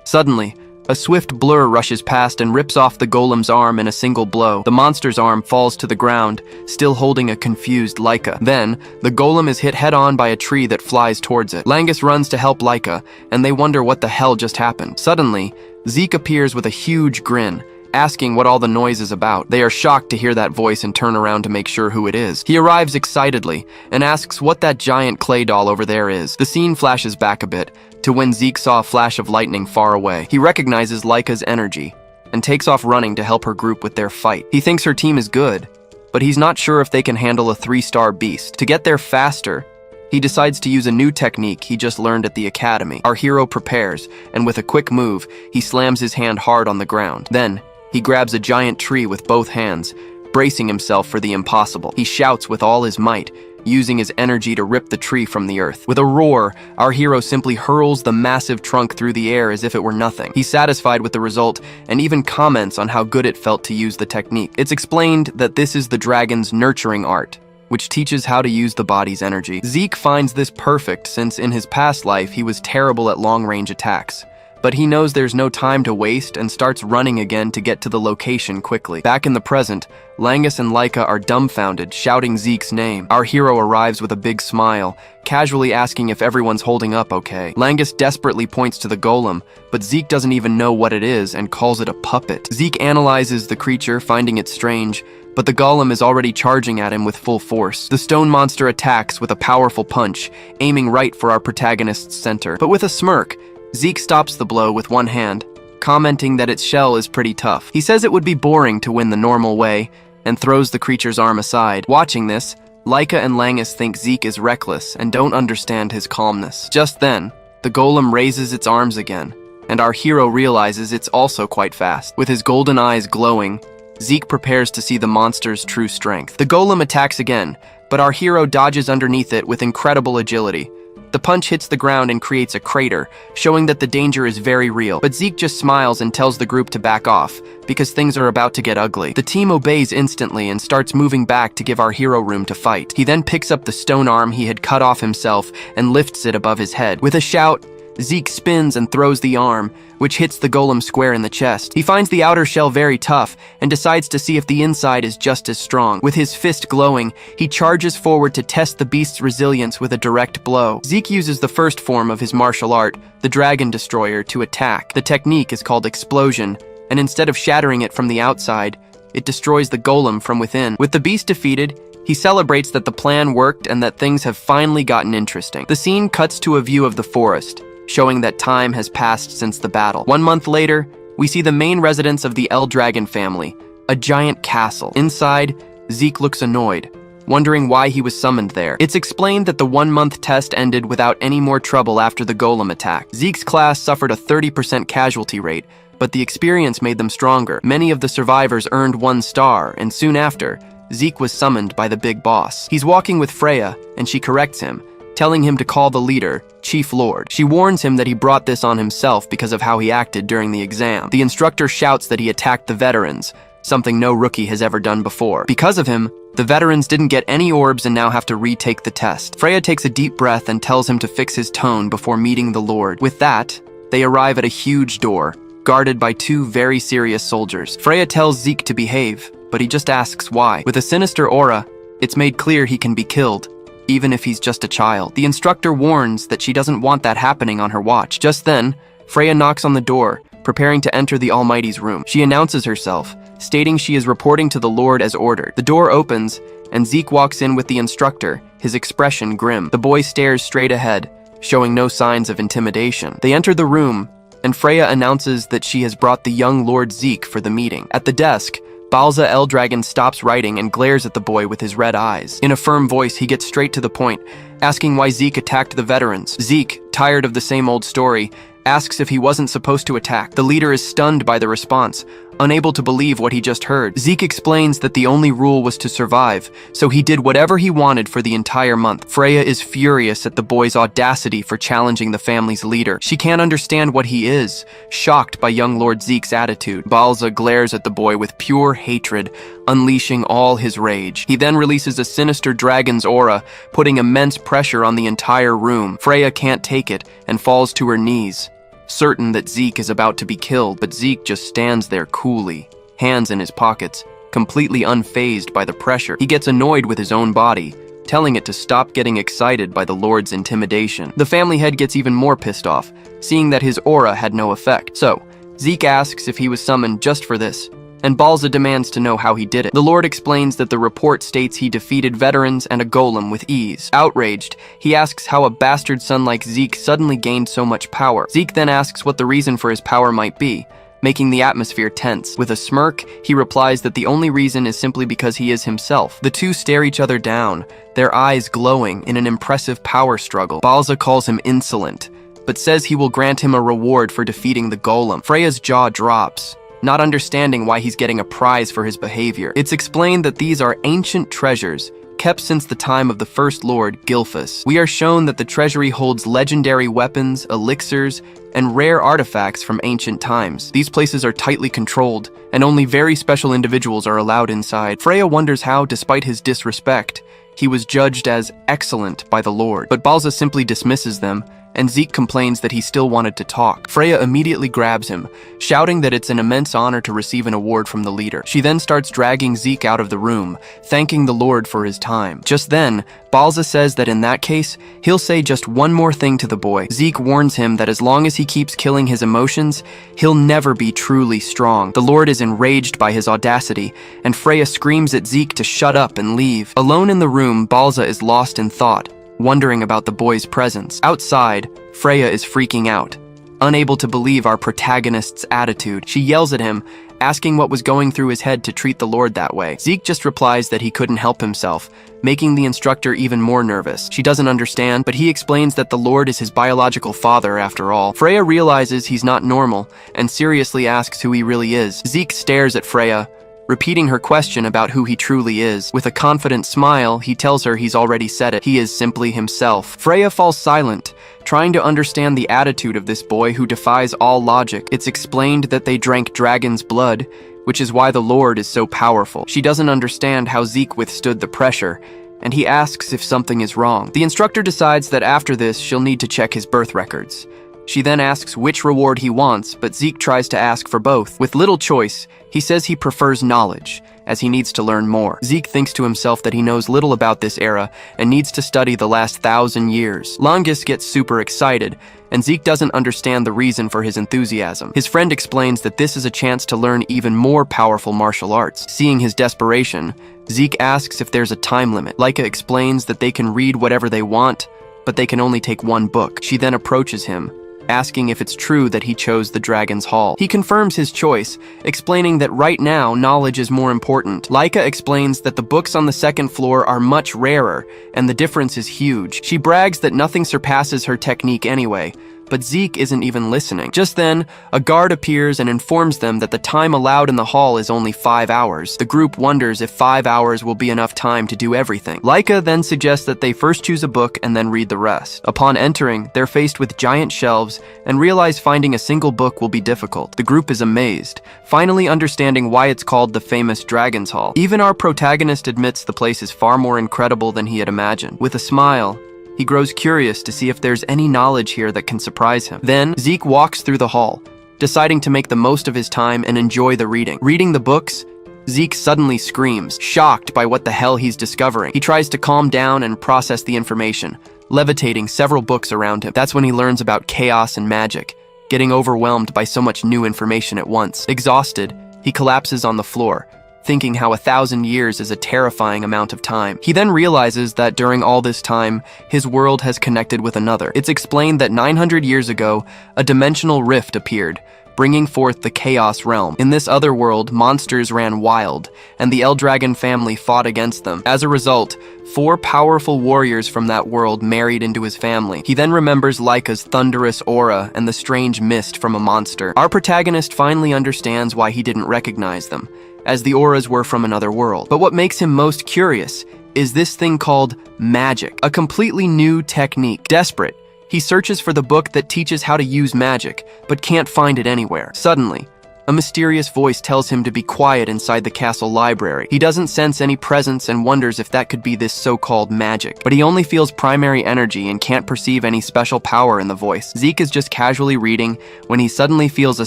Suddenly, A swift blur rushes past and rips off the golem's arm in a single blow. The monster's arm falls to the ground, still holding a confused Laika. Then, the golem is hit head-on by a tree that flies towards it. Langus runs to help Laika, and they wonder what the hell just happened. Suddenly, Zeke appears with a huge grin, asking what all the noise is about. They are shocked to hear that voice and turn around to make sure who it is. He arrives excitedly and asks what that giant clay doll over there is. The scene flashes back a bit to when Zeke saw a flash of lightning far away. He recognizes Laika's energy and takes off running to help her group with their fight. He thinks her team is good, but he's not sure if they can handle a 3-star beast. To get there faster, he decides to use a new technique he just learned at the academy. Our hero prepares, and with a quick move, he slams his hand hard on the ground. Then, he grabs a giant tree with both hands, bracing himself for the impossible. He shouts with all his might, using his energy to rip the tree from the earth. With a roar, our hero simply hurls the massive trunk through the air as if it were nothing. He's satisfied with the result and even comments on how good it felt to use the technique. It's explained that this is the dragon's nurturing art, which teaches how to use the body's energy. Zeke finds this perfect since in his past life he was terrible at long-range attacks. But he knows there's no time to waste and starts running again to get to the location quickly. Back in the present, Langus and Laika are dumbfounded, shouting Zeke's name. Our hero arrives with a big smile, casually asking if everyone's holding up okay. Langus desperately points to the golem, but Zeke doesn't even know what it is and calls it a puppet. Zeke analyzes the creature, finding it strange, but the golem is already charging at him with full force. The stone monster attacks with a powerful punch, aiming right for our protagonist's center. But with a smirk, Zeke stops the blow with one hand, commenting that its shell is pretty tough. He says it would be boring to win the normal way, and throws the creature's arm aside. Watching this, Laika and Langus think Zeke is reckless and don't understand his calmness. Just then, the golem raises its arms again, and our hero realizes it's also quite fast. With his golden eyes glowing, Zeke prepares to see the monster's true strength. The golem attacks again, but our hero dodges underneath it with incredible agility. The punch hits the ground and creates a crater, showing that the danger is very real. But Zeke just smiles and tells the group to back off, because things are about to get ugly. The team obeys instantly and starts moving back to give our hero room to fight. He then picks up the stone arm he had cut off himself and lifts it above his head. With a shout, Zeke spins and throws the arm, which hits the golem square in the chest. He finds the outer shell very tough and decides to see if the inside is just as strong. With his fist glowing, he charges forward to test the beast's resilience with a direct blow. Zeke uses the first form of his martial art, the Dragon Destroyer, to attack. The technique is called Explosion, and instead of shattering it from the outside, it destroys the golem from within. With the beast defeated, he celebrates that the plan worked and that things have finally gotten interesting. The scene cuts to a view of the forest, showing that time has passed since the battle. 1 month later, we see the main residence of the Dragon family, a giant castle. Inside, Zeke looks annoyed, wondering why he was summoned there. It's explained that the 1-month test ended without any more trouble after the golem attack. Zeke's class suffered a 30% casualty rate, but the experience made them stronger. Many of the survivors earned 1 star, and soon after, Zeke was summoned by the big boss. He's walking with Freya, and she corrects him, telling him to call the leader, Chief Lord. She warns him that he brought this on himself because of how he acted during the exam. The instructor shouts that he attacked the veterans, something no rookie has ever done before. Because of him, the veterans didn't get any orbs and now have to retake the test. Freya takes a deep breath and tells him to fix his tone before meeting the Lord. With that, they arrive at a huge door, guarded by 2 very serious soldiers. Freya tells Zeke to behave, but he just asks why. With a sinister aura, it's made clear he can be killed, even if he's just a child. The instructor warns that she doesn't want that happening on her watch. Just then, Freya knocks on the door, preparing to enter the Almighty's room. She announces herself, stating she is reporting to the Lord as ordered. The door opens, and Zeke walks in with the instructor, his expression grim. The boy stares straight ahead, showing no signs of intimidation. They enter the room, and Freya announces that she has brought the young Lord Zeke for the meeting. At the desk, Balza Eldragon stops writing and glares at the boy with his red eyes. In a firm voice, he gets straight to the point, asking why Zeke attacked the veterans. Zeke, tired of the same old story, asks if he wasn't supposed to attack. The leader is stunned by the response, unable to believe what he just heard. Zeke explains that the only rule was to survive, so he did whatever he wanted for the entire month. Freya is furious at the boy's audacity for challenging the family's leader. She can't understand what he is, shocked by young Lord Zeke's attitude. Balza glares at the boy with pure hatred, unleashing all his rage. He then releases a sinister dragon's aura, putting immense pressure on the entire room. Freya can't take it and falls to her knees, certain that Zeke is about to be killed, but Zeke just stands there coolly, hands in his pockets, completely unfazed by the pressure. He gets annoyed with his own body, telling it to stop getting excited by the Lord's intimidation. The family head gets even more pissed off, seeing that his aura had no effect. So, Zeke asks if he was summoned just for this, and Balza demands to know how he did it. The Lord explains that the report states he defeated veterans and a golem with ease. Outraged, he asks how a bastard son like Zeke suddenly gained so much power. Zeke then asks what the reason for his power might be, making the atmosphere tense. With a smirk, he replies that the only reason is simply because he is himself. The two stare each other down, their eyes glowing in an impressive power struggle. Balza calls him insolent, but says he will grant him a reward for defeating the golem. Freya's jaw drops, not understanding why he's getting a prize for his behavior. It's explained that these are ancient treasures, kept since the time of the first lord, Gilphus. We are shown that the treasury holds legendary weapons, elixirs, and rare artifacts from ancient times. These places are tightly controlled, and only very special individuals are allowed inside. Freya wonders how, despite his disrespect, he was judged as excellent by the Lord. But Balza simply dismisses them, and Zeke complains that he still wanted to talk. Freya immediately grabs him, shouting that it's an immense honor to receive an award from the leader. She then starts dragging Zeke out of the room, thanking the Lord for his time. Just then, Balza says that in that case, he'll say just one more thing to the boy. Zeke warns him that as long as he keeps killing his emotions, he'll never be truly strong. The Lord is enraged by his audacity, and Freya screams at Zeke to shut up and leave. Alone in the room, Balza is lost in thought, wondering about the boy's presence. Outside, Freya is freaking out, unable to believe our protagonist's attitude. She yells at him, asking what was going through his head to treat the Lord that way. Zeke just replies that he couldn't help himself, making the instructor even more nervous. She doesn't understand, but he explains that the Lord is his biological father after all. Freya realizes he's not normal, and seriously asks who he really is. Zeke stares at Freya, repeating her question about who he truly is. With a confident smile, he tells her he's already said it. He is simply himself. Freya falls silent, trying to understand the attitude of this boy who defies all logic. It's explained that they drank dragon's blood, which is why the Lord is so powerful. She doesn't understand how Zeke withstood the pressure, and he asks if something is wrong. The instructor decides that after this, she'll need to check his birth records. She then asks which reward he wants, but Zeke tries to ask for both. With little choice, he says he prefers knowledge, as he needs to learn more. Zeke thinks to himself that he knows little about this era and needs to study the last 1,000 years. Longus gets super excited, and Zeke doesn't understand the reason for his enthusiasm. His friend explains that this is a chance to learn even more powerful martial arts. Seeing his desperation, Zeke asks if there's a time limit. Leica explains that they can read whatever they want, but they can only take one book. She then approaches him, asking if it's true that he chose the Dragon's Hall. He confirms his choice, explaining that right now, knowledge is more important. Leica explains that the books on the second floor are much rarer, and the difference is huge. She brags that nothing surpasses her technique anyway, but Zeke isn't even listening. Just then, a guard appears and informs them that the time allowed in the hall is only 5 hours. The group wonders if 5 hours will be enough time to do everything. Leica then suggests that they first choose a book and then read the rest. Upon entering, they're faced with giant shelves and realize finding a single book will be difficult. The group is amazed, finally understanding why it's called the famous Dragon's Hall. Even our protagonist admits the place is far more incredible than he had imagined. With a smile, he grows curious to see if there's any knowledge here that can surprise him. Then, Zeke walks through the hall, deciding to make the most of his time and enjoy the reading. Reading the books, Zeke suddenly screams, shocked by what the hell he's discovering. He tries to calm down and process the information, levitating several books around him. That's when he learns about chaos and magic, getting overwhelmed by so much new information at once. Exhausted, he collapses on the floor, thinking how 1,000 years is a terrifying amount of time. He then realizes that during all this time, his world has connected with another. It's explained that 900 years ago, a dimensional rift appeared, bringing forth the Chaos Realm. In this other world, monsters ran wild, and the Eldragon family fought against them. As a result, 4 powerful warriors from that world married into his family. He then remembers Leica's thunderous aura and the strange mist from a monster. Our protagonist finally understands why he didn't recognize them, as the auras were from another world. But what makes him most curious is this thing called magic, a completely new technique. Desperate, he searches for the book that teaches how to use magic, but can't find it anywhere. Suddenly, A mysterious voice tells him to be quiet inside the castle library. He doesn't sense any presence and wonders if that could be this so-called magic. But he only feels primary energy and can't perceive any special power in the voice. Zeke is just casually reading when he suddenly feels a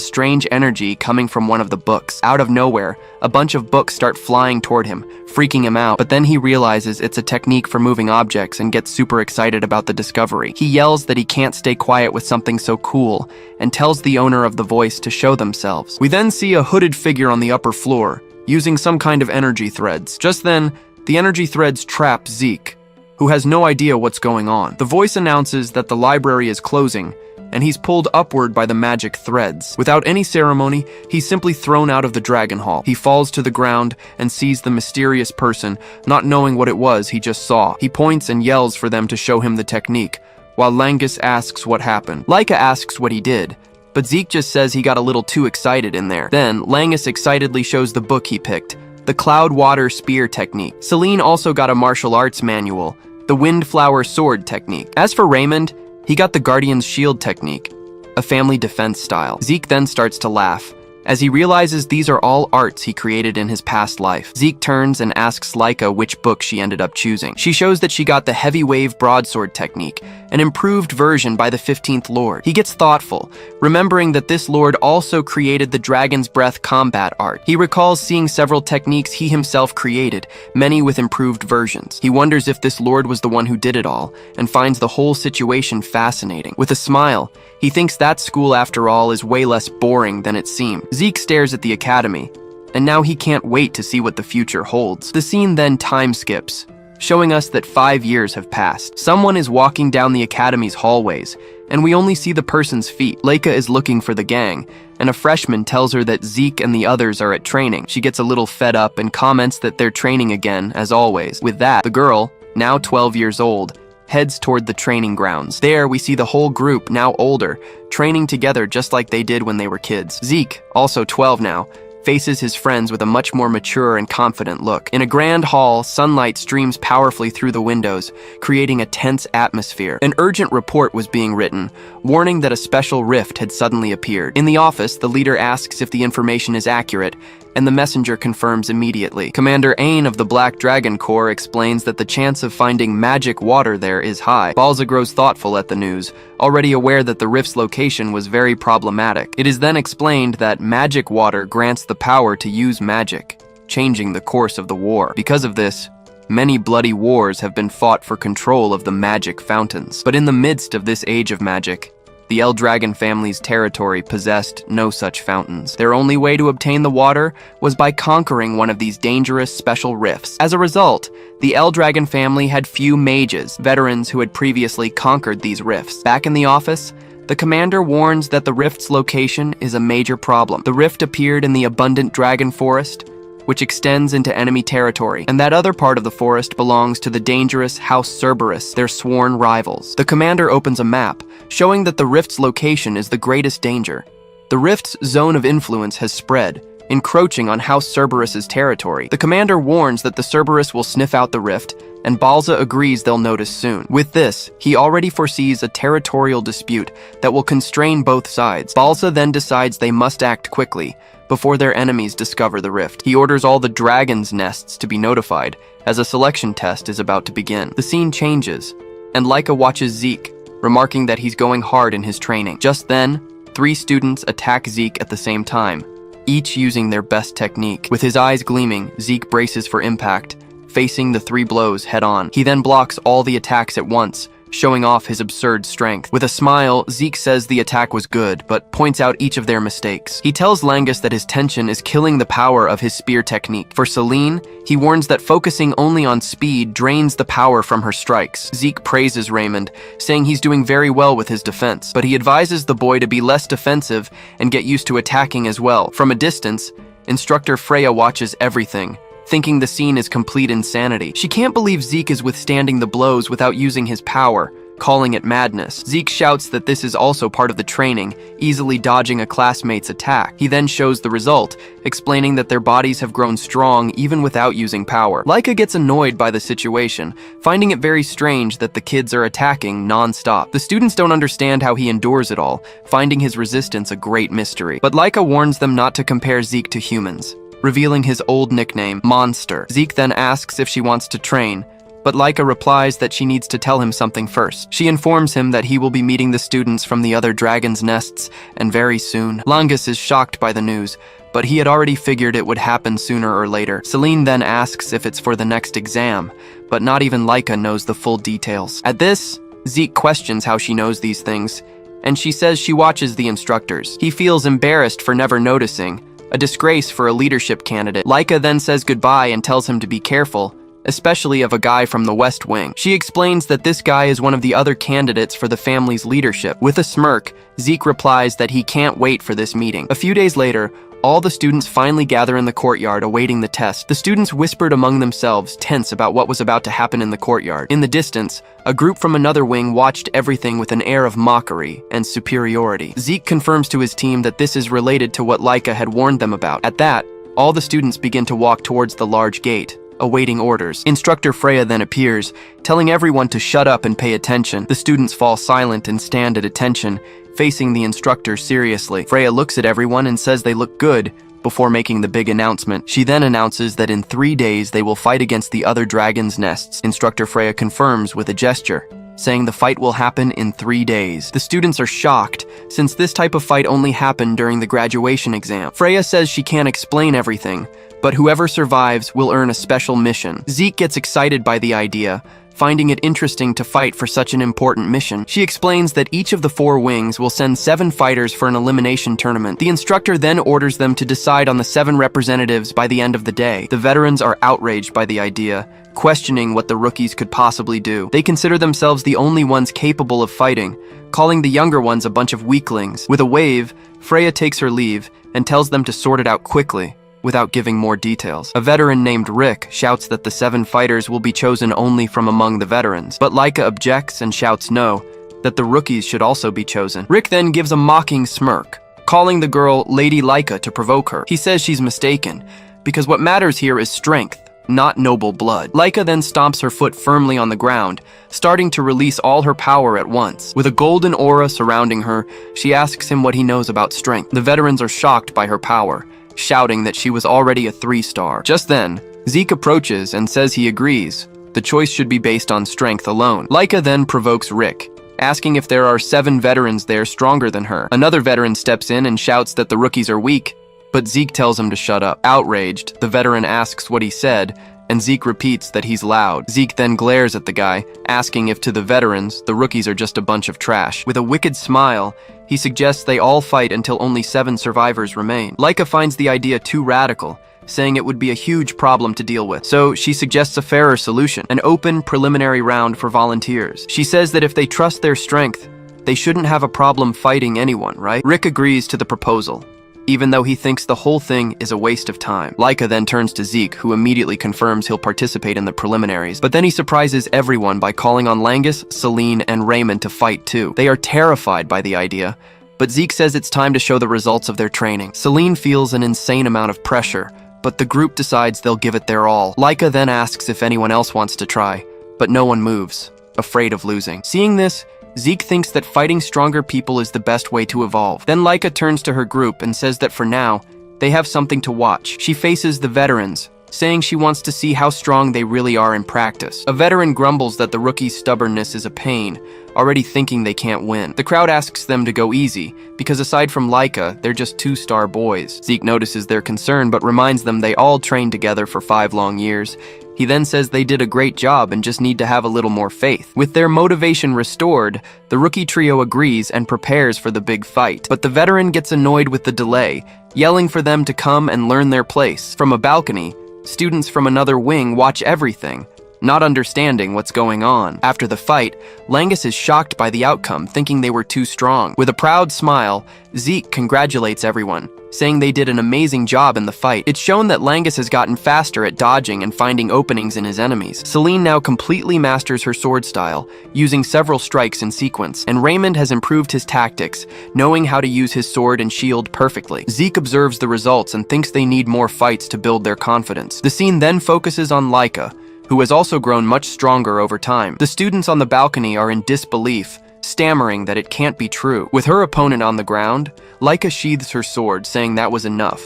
strange energy coming from one of the books. Out of nowhere, a bunch of books start flying toward him, freaking him out. But then he realizes it's a technique for moving objects and gets super excited about the discovery. He yells that he can't stay quiet with something so cool and tells the owner of the voice to show themselves. We then see a hooded figure on the upper floor, using some kind of energy threads. Just then, the energy threads trap Zeke, who has no idea what's going on. The voice announces that the library is closing, and he's pulled upward by the magic threads. Without any ceremony, he's simply thrown out of the dragon hall. He falls to the ground and sees the mysterious person, not knowing what it was he just saw. He points and yells for them to show him the technique, while Langus asks what happened. Leica asks what he did, but Zeke just says he got a little too excited in there. Then, Langus excitedly shows the book he picked, the Cloud Water Spear Technique. Celine also got a martial arts manual, the Windflower Sword Technique. As for Raymond, he got the Guardian's Shield Technique, a family defense style. Zeke then starts to laugh, as he realizes these are all arts he created in his past life. Zeke turns and asks Leica which book she ended up choosing. She shows that she got the Heavy Wave Broadsword Technique, an improved version by the 15th Lord. He gets thoughtful, remembering that this Lord also created the Dragon's Breath combat art. He recalls seeing several techniques he himself created, many with improved versions. He wonders if this Lord was the one who did it all, and finds the whole situation fascinating. With a smile, he thinks that school, after all, is way less boring than it seemed. Zeke stares at the academy, and now he can't wait to see what the future holds. The scene then time skips, showing us that 5 years have passed. Someone is walking down the academy's hallways, and we only see the person's feet. Leica is looking for the gang, and a freshman tells her that Zeke and the others are at training. She gets a little fed up and comments that they're training again, as always. With that, the girl, now 12 years old, heads toward the training grounds. There, we see the whole group, now older, training together just like they did when they were kids. Zeke, also 12 now, faces his friends with a much more mature and confident look. In a grand hall, sunlight streams powerfully through the windows, creating a tense atmosphere. An urgent report was being written, warning that a special rift had suddenly appeared. In the office, the leader asks if the information is accurate, and the messenger confirms immediately. Commander Ain of the Black Dragon Corps explains that the chance of finding magic water there is high. Balza grows thoughtful at the news, already aware that the rift's location was very problematic. It is then explained that magic water grants the power to use magic, changing the course of the war. Because of this, many bloody wars have been fought for control of the magic fountains. But in the midst of this age of magic, the Eldragon family's territory possessed no such fountains. Their only way to obtain the water was by conquering one of these dangerous special rifts. As a result, the Eldragon family had few mages, veterans who had previously conquered these rifts. Back in the office, the commander warns that the rift's location is a major problem. The rift appeared in the abundant dragon forest, which extends into enemy territory, and that other part of the forest belongs to the dangerous House Cerberus, their sworn rivals. The commander opens a map, showing that the rift's location is the greatest danger. The rift's zone of influence has spread, encroaching on House Cerberus's territory. The commander warns that the Cerberus will sniff out the rift, and Balza agrees they'll notice soon. With this, he already foresees a territorial dispute that will constrain both sides. Balza then decides they must act quickly, before their enemies discover the rift. He orders all the dragon's nests to be notified, as a selection test is about to begin. The scene changes, and Leica watches Zeke, remarking that he's going hard in his training. Just then, 3 students attack Zeke at the same time, each using their best technique. With his eyes gleaming, Zeke braces for impact, facing the 3 blows head-on. He then blocks all the attacks at once, showing off his absurd strength. With a smile, Zeke says the attack was good, but points out each of their mistakes. He tells Langus that his tension is killing the power of his spear technique. For Celine, he warns that focusing only on speed drains the power from her strikes. Zeke praises Raymond, saying he's doing very well with his defense, but he advises the boy to be less defensive and get used to attacking as well. From a distance, Instructor Freya watches everything, thinking the scene is complete insanity. She can't believe Zeke is withstanding the blows without using his power, calling it madness. Zeke shouts that this is also part of the training, easily dodging a classmate's attack. He then shows the result, explaining that their bodies have grown strong even without using power. Laika gets annoyed by the situation, finding it very strange that the kids are attacking non-stop. The students don't understand how he endures it all, finding his resistance a great mystery. But Laika warns them not to compare Zeke to humans, revealing his old nickname, Monster. Zeke then asks if she wants to train, but Laika replies that she needs to tell him something first. She informs him that he will be meeting the students from the other dragon's nests, and very soon. Langus is shocked by the news, but he had already figured it would happen sooner or later. Celine then asks if it's for the next exam, but not even Laika knows the full details. At this, Zeke questions how she knows these things, and she says she watches the instructors. He feels embarrassed for never noticing, a disgrace for a leadership candidate. Laika then says goodbye and tells him to be careful, especially of a guy from the West Wing. She explains that this guy is one of the other candidates for the family's leadership. With a smirk, Zeke replies that he can't wait for this meeting. A few days later, all the students finally gather in the courtyard awaiting the test. The students whispered among themselves, tense about what was about to happen in the courtyard. In the distance, a group from another wing watched everything with an air of mockery and superiority. Zeke confirms to his team that this is related to what Laika had warned them about. At that, all the students begin to walk towards the large gate, awaiting orders. Instructor Freya then appears, telling everyone to shut up and pay attention. The students fall silent and stand at attention, facing the instructor seriously. Freya looks at everyone and says they look good, before making the big announcement. She then announces that in 3 days they will fight against the other dragon's nests. Instructor Freya confirms with a gesture, saying the fight will happen in 3 days. The students are shocked, since this type of fight only happened during the graduation exam. Freya says she can't explain everything, but whoever survives will earn a special mission. Zeke gets excited by the idea, finding it interesting to fight for such an important mission. She explains that each of the 4 wings will send 7 fighters for an elimination tournament. The instructor then orders them to decide on the 7 representatives by the end of the day. The veterans are outraged by the idea, questioning what the rookies could possibly do. They consider themselves the only ones capable of fighting, calling the younger ones a bunch of weaklings. With a wave, Freya takes her leave and tells them to sort it out quickly, without giving more details. A veteran named Rick shouts that the 7 fighters will be chosen only from among the veterans, but Laika objects and shouts no, that the rookies should also be chosen. Rick then gives a mocking smirk, calling the girl Lady Laika to provoke her. He says she's mistaken, because what matters here is strength, not noble blood. Laika then stomps her foot firmly on the ground, starting to release all her power at once. With a golden aura surrounding her, she asks him what he knows about strength. The veterans are shocked by her power, shouting that she was already a 3-star. Just then, Zeke approaches and says he agrees. The choice should be based on strength alone. Laika then provokes Rick, asking if there are 7 veterans there stronger than her. Another veteran steps in and shouts that the rookies are weak, but Zeke tells him to shut up. Outraged, the veteran asks what he said, and Zeke repeats that he's loud. Zeke then glares at the guy, asking if to the veterans, the rookies are just a bunch of trash. With a wicked smile, he suggests they all fight until only 7 survivors remain. Laika finds the idea too radical, saying it would be a huge problem to deal with. So she suggests a fairer solution, an open preliminary round for volunteers. She says that if they trust their strength, they shouldn't have a problem fighting anyone, right? Rick agrees to the proposal, even though he thinks the whole thing is a waste of time. Laika then turns to Zeke, who immediately confirms he'll participate in the preliminaries, but then he surprises everyone by calling on Langus, Celine, and Raymond to fight too. They are terrified by the idea, but Zeke says it's time to show the results of their training. Celine feels an insane amount of pressure, but the group decides they'll give it their all. Laika then asks if anyone else wants to try, but no one moves, afraid of losing. Seeing this, Zeke thinks that fighting stronger people is the best way to evolve. Then Laika turns to her group and says that for now, they have something to watch. She faces the veterans, saying she wants to see how strong they really are in practice. A veteran grumbles that the rookie's stubbornness is a pain, already thinking they can't win. The crowd asks them to go easy, because aside from Laika, they're just 2-star boys. Zeke notices their concern, but reminds them they all trained together for 5 long years. He then says they did a great job and just need to have a little more faith. With their motivation restored, the rookie trio agrees and prepares for the big fight. But the veteran gets annoyed with the delay, yelling for them to come and learn their place. From a balcony, students from another wing watch everything, not understanding what's going on. After the fight, Langus is shocked by the outcome, thinking they were too strong. With a proud smile, Zeke congratulates everyone, saying they did an amazing job in the fight. It's shown that Langus has gotten faster at dodging and finding openings in his enemies. Celine now completely masters her sword style, using several strikes in sequence, and Raymond has improved his tactics, knowing how to use his sword and shield perfectly. Zeke observes the results and thinks they need more fights to build their confidence. The scene then focuses on Laika, who has also grown much stronger over time. The students on the balcony are in disbelief, stammering that it can't be true. With her opponent on the ground, Laika sheathes her sword, saying that was enough.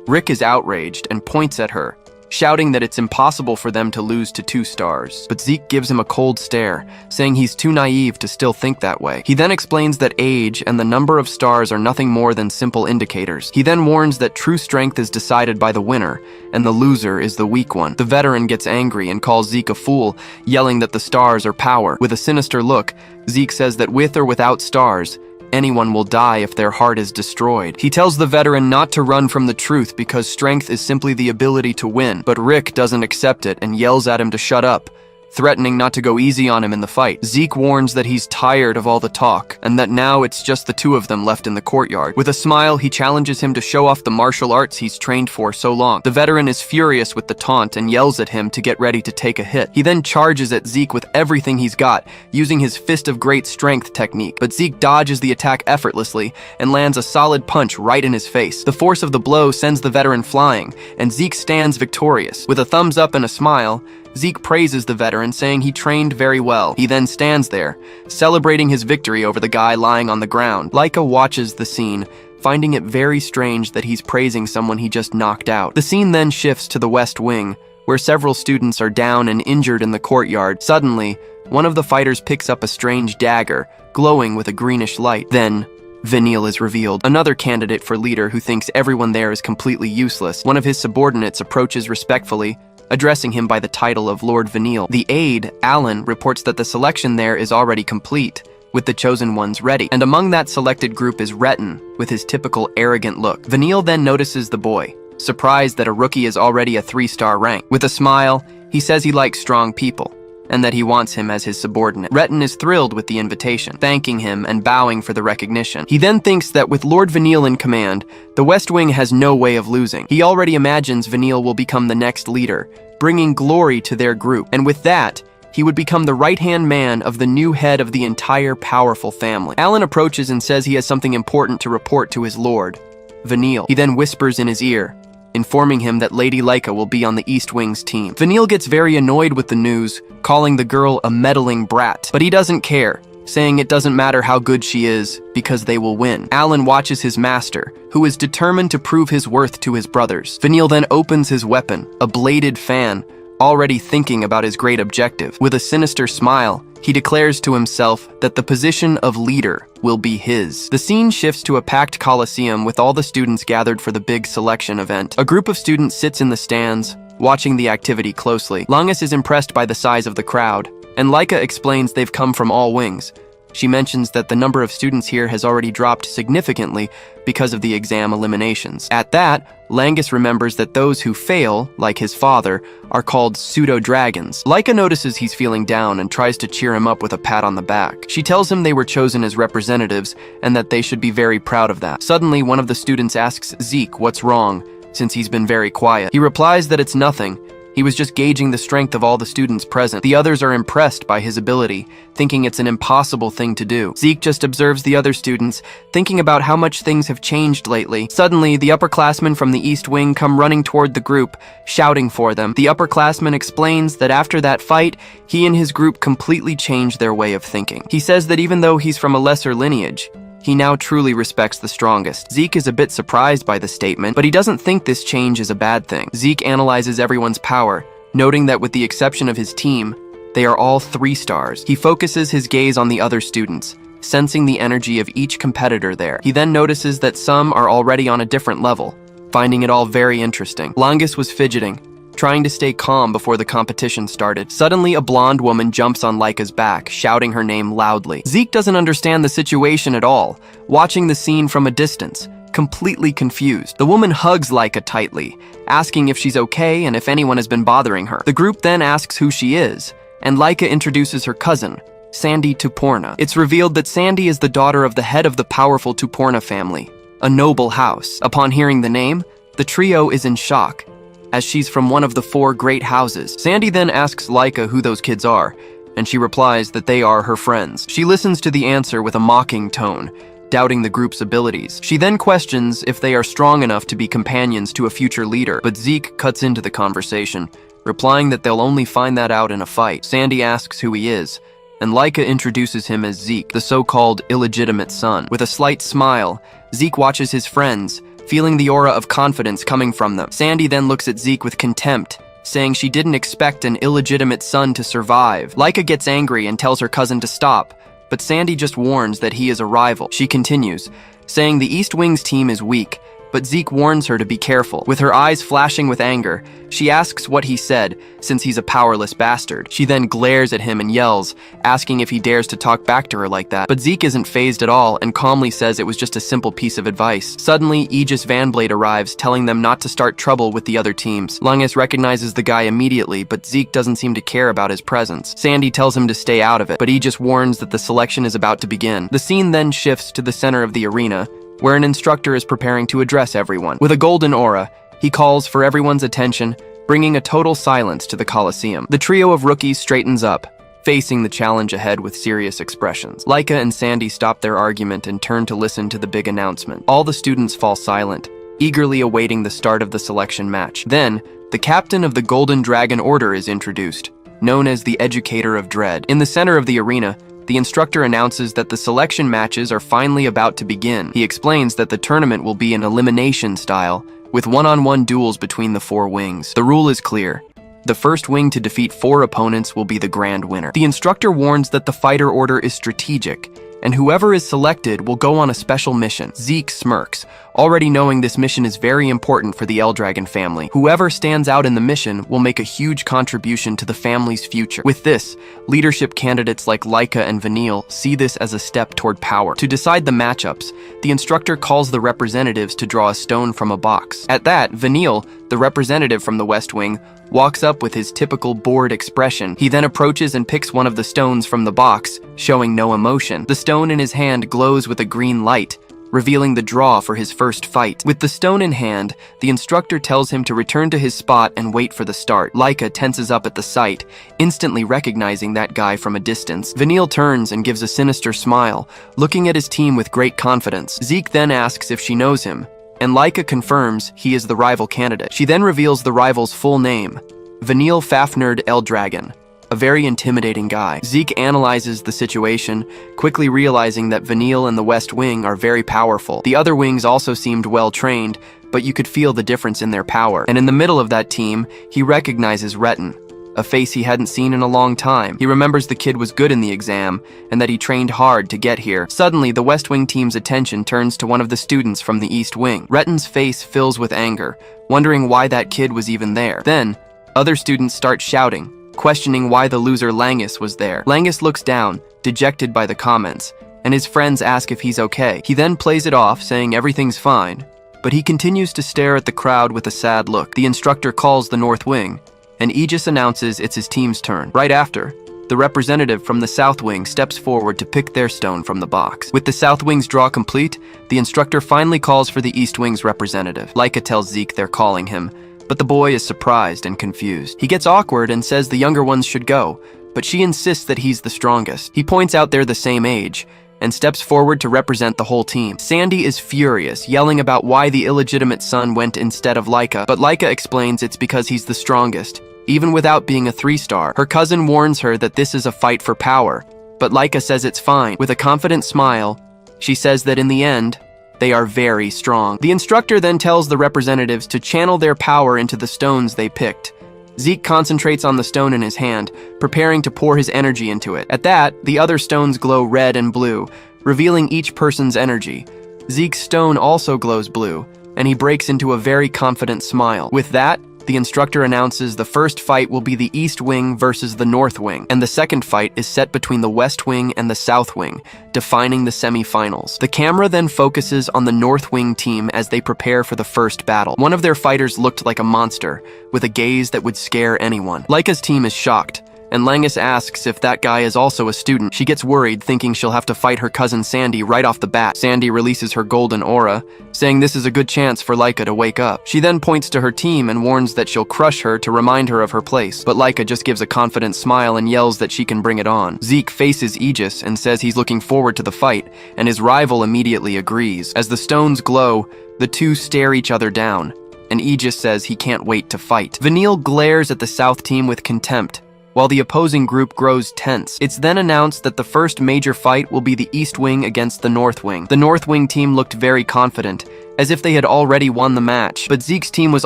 Rick is outraged and points at her, shouting that it's impossible for them to lose to 2 stars. But Zeke gives him a cold stare, saying he's too naive to still think that way. He then explains that age and the number of stars are nothing more than simple indicators. He then warns that true strength is decided by the winner, and the loser is the weak one. The veteran gets angry and calls Zeke a fool, yelling that the stars are power. With a sinister look, Zeke says that with or without stars, anyone will die if their heart is destroyed. He tells the veteran not to run from the truth because strength is simply the ability to win, but Rick doesn't accept it and yells at him to shut up, threatening not to go easy on him in the fight. Zeke warns that he's tired of all the talk, and that now it's just the 2 of them left in the courtyard. With a smile, he challenges him to show off the martial arts he's trained for so long. The veteran is furious with the taunt and yells at him to get ready to take a hit. He then charges at Zeke with everything he's got, using his fist of great strength technique, but Zeke dodges the attack effortlessly and lands a solid punch right in his face. The force of the blow sends the veteran flying, and Zeke stands victorious. With a thumbs up and a smile, Zeke praises the veteran, saying he trained very well. He then stands there, celebrating his victory over the guy lying on the ground. Laika watches the scene, finding it very strange that he's praising someone he just knocked out. The scene then shifts to the West Wing, where several students are down and injured in the courtyard. Suddenly, one of the fighters picks up a strange dagger, glowing with a greenish light. Then, Vanille is revealed, another candidate for leader who thinks everyone there is completely useless. One of his subordinates approaches respectfully, addressing him by the title of Lord Vanille. The aide, Alan, reports that the selection there is already complete, with the chosen ones ready, and among that selected group is Retin, with his typical arrogant look. Vanille then notices the boy, surprised that a rookie is already a 3-star rank. With a smile, he says he likes strong people, and that he wants him as his subordinate. Retin is thrilled with the invitation, thanking him and bowing for the recognition. He then thinks that with Lord Vanille in command, the West Wing has no way of losing. He already imagines Vanille will become the next leader, bringing glory to their group, and with that, he would become the right-hand man of the new head of the entire powerful family. Alan approaches and says he has something important to report to his lord, Vanille. He then whispers in his ear, informing him that Lady Laika will be on the East Wing's team. Vanille gets very annoyed with the news, calling the girl a meddling brat, but he doesn't care, saying it doesn't matter how good she is, because they will win. Alan watches his master, who is determined to prove his worth to his brothers. Vanille then opens his weapon, a bladed fan, already thinking about his great objective. With a sinister smile, he declares to himself that the position of leader will be his. The scene shifts to a packed coliseum with all the students gathered for the big selection event. A group of students sits in the stands, watching the activity closely. Langus is impressed by the size of the crowd, and Laika explains they've come from all wings. She mentions that the number of students here has already dropped significantly because of the exam eliminations. At that, Langus remembers that those who fail, like his father, are called pseudo-dragons. Laika notices he's feeling down and tries to cheer him up with a pat on the back. She tells him they were chosen as representatives and that they should be very proud of that. Suddenly, one of the students asks Zeke what's wrong, since he's been very quiet. He replies that it's nothing. He was just gauging the strength of all the students present. The others are impressed by his ability, thinking it's an impossible thing to do. Zeke just observes the other students, thinking about how much things have changed lately. Suddenly, the upperclassmen from the East Wing come running toward the group, shouting for them. The upperclassman explains that after that fight, he and his group completely changed their way of thinking. He says that even though he's from a lesser lineage, he now truly respects the strongest. Zeke is a bit surprised by the statement, but he doesn't think this change is a bad thing. Zeke analyzes everyone's power, noting that with the exception of his team, they are all 3 stars. He focuses his gaze on the other students, sensing the energy of each competitor there. He then notices that some are already on a different level, finding it all very interesting. Langus was fidgeting, trying to stay calm before the competition started. Suddenly, a blonde woman jumps on Laika's back, shouting her name loudly. Zeke doesn't understand the situation at all, watching the scene from a distance, completely confused. The woman hugs Laika tightly, asking if she's okay and if anyone has been bothering her. The group then asks who she is, and Laika introduces her cousin, Sandy Tuporna. It's revealed that Sandy is the daughter of the head of the powerful Tuporna family, a noble house. Upon hearing the name, the trio is in shock, as she's from one of the 4 great houses. Sandy then asks Laika who those kids are, and she replies that they are her friends. She listens to the answer with a mocking tone, doubting the group's abilities. She then questions if they are strong enough to be companions to a future leader, but Zeke cuts into the conversation, replying that they'll only find that out in a fight. Sandy asks who he is, and Laika introduces him as Zeke, the so-called illegitimate son. With a slight smile, Zeke watches his friends, feeling the aura of confidence coming from them. Sandy then looks at Zeke with contempt, saying she didn't expect an illegitimate son to survive. Laika gets angry and tells her cousin to stop, but Sandy just warns that he is a rival. She continues, saying the East Wing's team is weak, but Zeke warns her to be careful. With her eyes flashing with anger, she asks what he said, since he's a powerless bastard. She then glares at him and yells, asking if he dares to talk back to her like that. But Zeke isn't fazed at all and calmly says it was just a simple piece of advice. Suddenly, Aegis Vanblade arrives, telling them not to start trouble with the other teams. Lungus recognizes the guy immediately, but Zeke doesn't seem to care about his presence. Sandy tells him to stay out of it, but Aegis warns that the selection is about to begin. The scene then shifts to the center of the arena, where an instructor is preparing to address everyone. With a golden aura, he calls for everyone's attention, bringing a total silence to the Colosseum. The trio of rookies straightens up, facing the challenge ahead with serious expressions. Laika and Sandy stop their argument and turn to listen to the big announcement. All the students fall silent, eagerly awaiting the start of the selection match. Then, the captain of the Golden Dragon Order is introduced, known as the Educator of Dread. In the center of the arena, the instructor announces that the selection matches are finally about to begin. He explains that the tournament will be an elimination style, with one-on-one duels between the 4 wings. The rule is clear. The first wing to defeat 4 opponents will be the grand winner. The instructor warns that the fighter order is strategic, and whoever is selected will go on a special mission. Zeke smirks, already knowing this mission is very important for the Eldragon family. Whoever stands out in the mission will make a huge contribution to the family's future. With this, leadership candidates like Laika and Vanille see this as a step toward power. To decide the matchups, the instructor calls the representatives to draw a stone from a box. At that, Vanille, the representative from the West Wing, walks up with his typical bored expression. He then approaches and picks one of the stones from the box, showing no emotion. The stone in his hand glows with a green light, revealing the draw for his first fight. With the stone in hand, the instructor tells him to return to his spot and wait for the start. Laika tenses up at the sight, instantly recognizing that guy from a distance. Vanille turns and gives a sinister smile, looking at his team with great confidence. Zeke then asks if she knows him, and Laika confirms he is the rival candidate. She then reveals the rival's full name, Vanille Fafnir Eldragon, a very intimidating guy. Zeke analyzes the situation, quickly realizing that Vanille and the West Wing are very powerful. The other wings also seemed well trained, but you could feel the difference in their power. And in the middle of that team, he recognizes Retin, a face he hadn't seen in a long time. He remembers the kid was good in the exam, and that he trained hard to get here. Suddenly, the West Wing team's attention turns to one of the students from the East Wing. Retin's face fills with anger, wondering why that kid was even there. Then, other students start shouting, questioning why the loser Langus was there. Langus looks down, dejected by the comments, and his friends ask if he's okay. He then plays it off, saying everything's fine, but he continues to stare at the crowd with a sad look. The instructor calls the North Wing, and Aegis announces it's his team's turn. Right after, the representative from the South Wing steps forward to pick their stone from the box. With the South Wing's draw complete, the instructor finally calls for the East Wing's representative. Laika tells Zeke they're calling him, but the boy is surprised and confused. He gets awkward and says the younger ones should go, but she insists that he's the strongest. He points out they're the same age, and steps forward to represent the whole team. Sandy is furious, yelling about why the illegitimate son went instead of Laika, but Laika explains it's because he's the strongest, even without being a 3-star. Her cousin warns her that this is a fight for power, but Laika says it's fine. With a confident smile, she says that in the end, they are very strong. The instructor then tells the representatives to channel their power into the stones they picked. Zeke concentrates on the stone in his hand, preparing to pour his energy into it. At that, the other stones glow red and blue, revealing each person's energy. Zeke's stone also glows blue, and he breaks into a very confident smile. With that, the instructor announces the first fight will be the East Wing versus the North Wing, and the second fight is set between the West Wing and the South Wing, defining the semi-finals. The camera then focuses on the North Wing team as they prepare for the first battle. One of their fighters looked like a monster, with a gaze that would scare anyone. Laika's team is shocked, and Langus asks if that guy is also a student. She gets worried, thinking she'll have to fight her cousin Sandy right off the bat. Sandy releases her golden aura, saying this is a good chance for Laika to wake up. She then points to her team and warns that she'll crush her to remind her of her place, but Laika just gives a confident smile and yells that she can bring it on. Zeke faces Aegis and says he's looking forward to the fight, and his rival immediately agrees. As the stones glow, the two stare each other down, and Aegis says he can't wait to fight. Vanille glares at the South team with contempt, while the opposing group grows tense. It's then announced that the first major fight will be the East Wing against the North Wing. The North Wing team looked very confident, as if they had already won the match, but Zeke's team was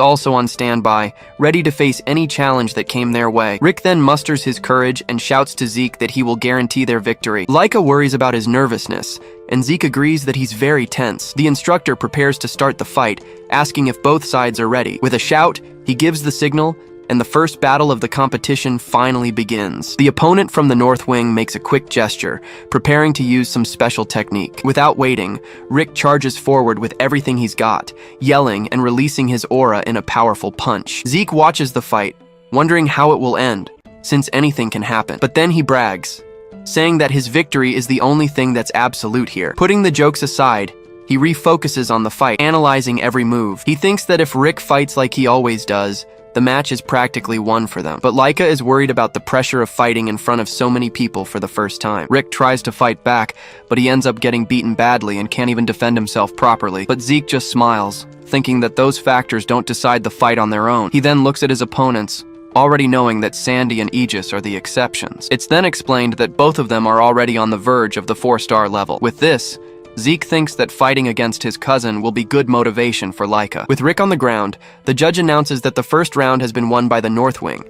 also on standby, ready to face any challenge that came their way. Rick then musters his courage and shouts to Zeke that he will guarantee their victory. Laika worries about his nervousness, and Zeke agrees that he's very tense. The instructor prepares to start the fight, asking if both sides are ready. With a shout, he gives the signal, and the first battle of the competition finally begins. The opponent from the North Wing makes a quick gesture, preparing to use some special technique. Without waiting, Rick charges forward with everything he's got, yelling and releasing his aura in a powerful punch. Zeke watches the fight, wondering how it will end, since anything can happen. But then he brags, saying that his victory is the only thing that's absolute here. Putting the jokes aside, he refocuses on the fight, analyzing every move. He thinks that if Rick fights like he always does, the match is practically won for them. But Laika is worried about the pressure of fighting in front of so many people for the first time. Rick tries to fight back, but he ends up getting beaten badly and can't even defend himself properly. But Zeke just smiles, thinking that those factors don't decide the fight on their own. He then looks at his opponents, already knowing that Sandy and Aegis are the exceptions. It's then explained that both of them are already on the verge of the 4-star level. With this, Zeke thinks that fighting against his cousin will be good motivation for Laika. With Rick on the ground, the judge announces that the first round has been won by the North Wing.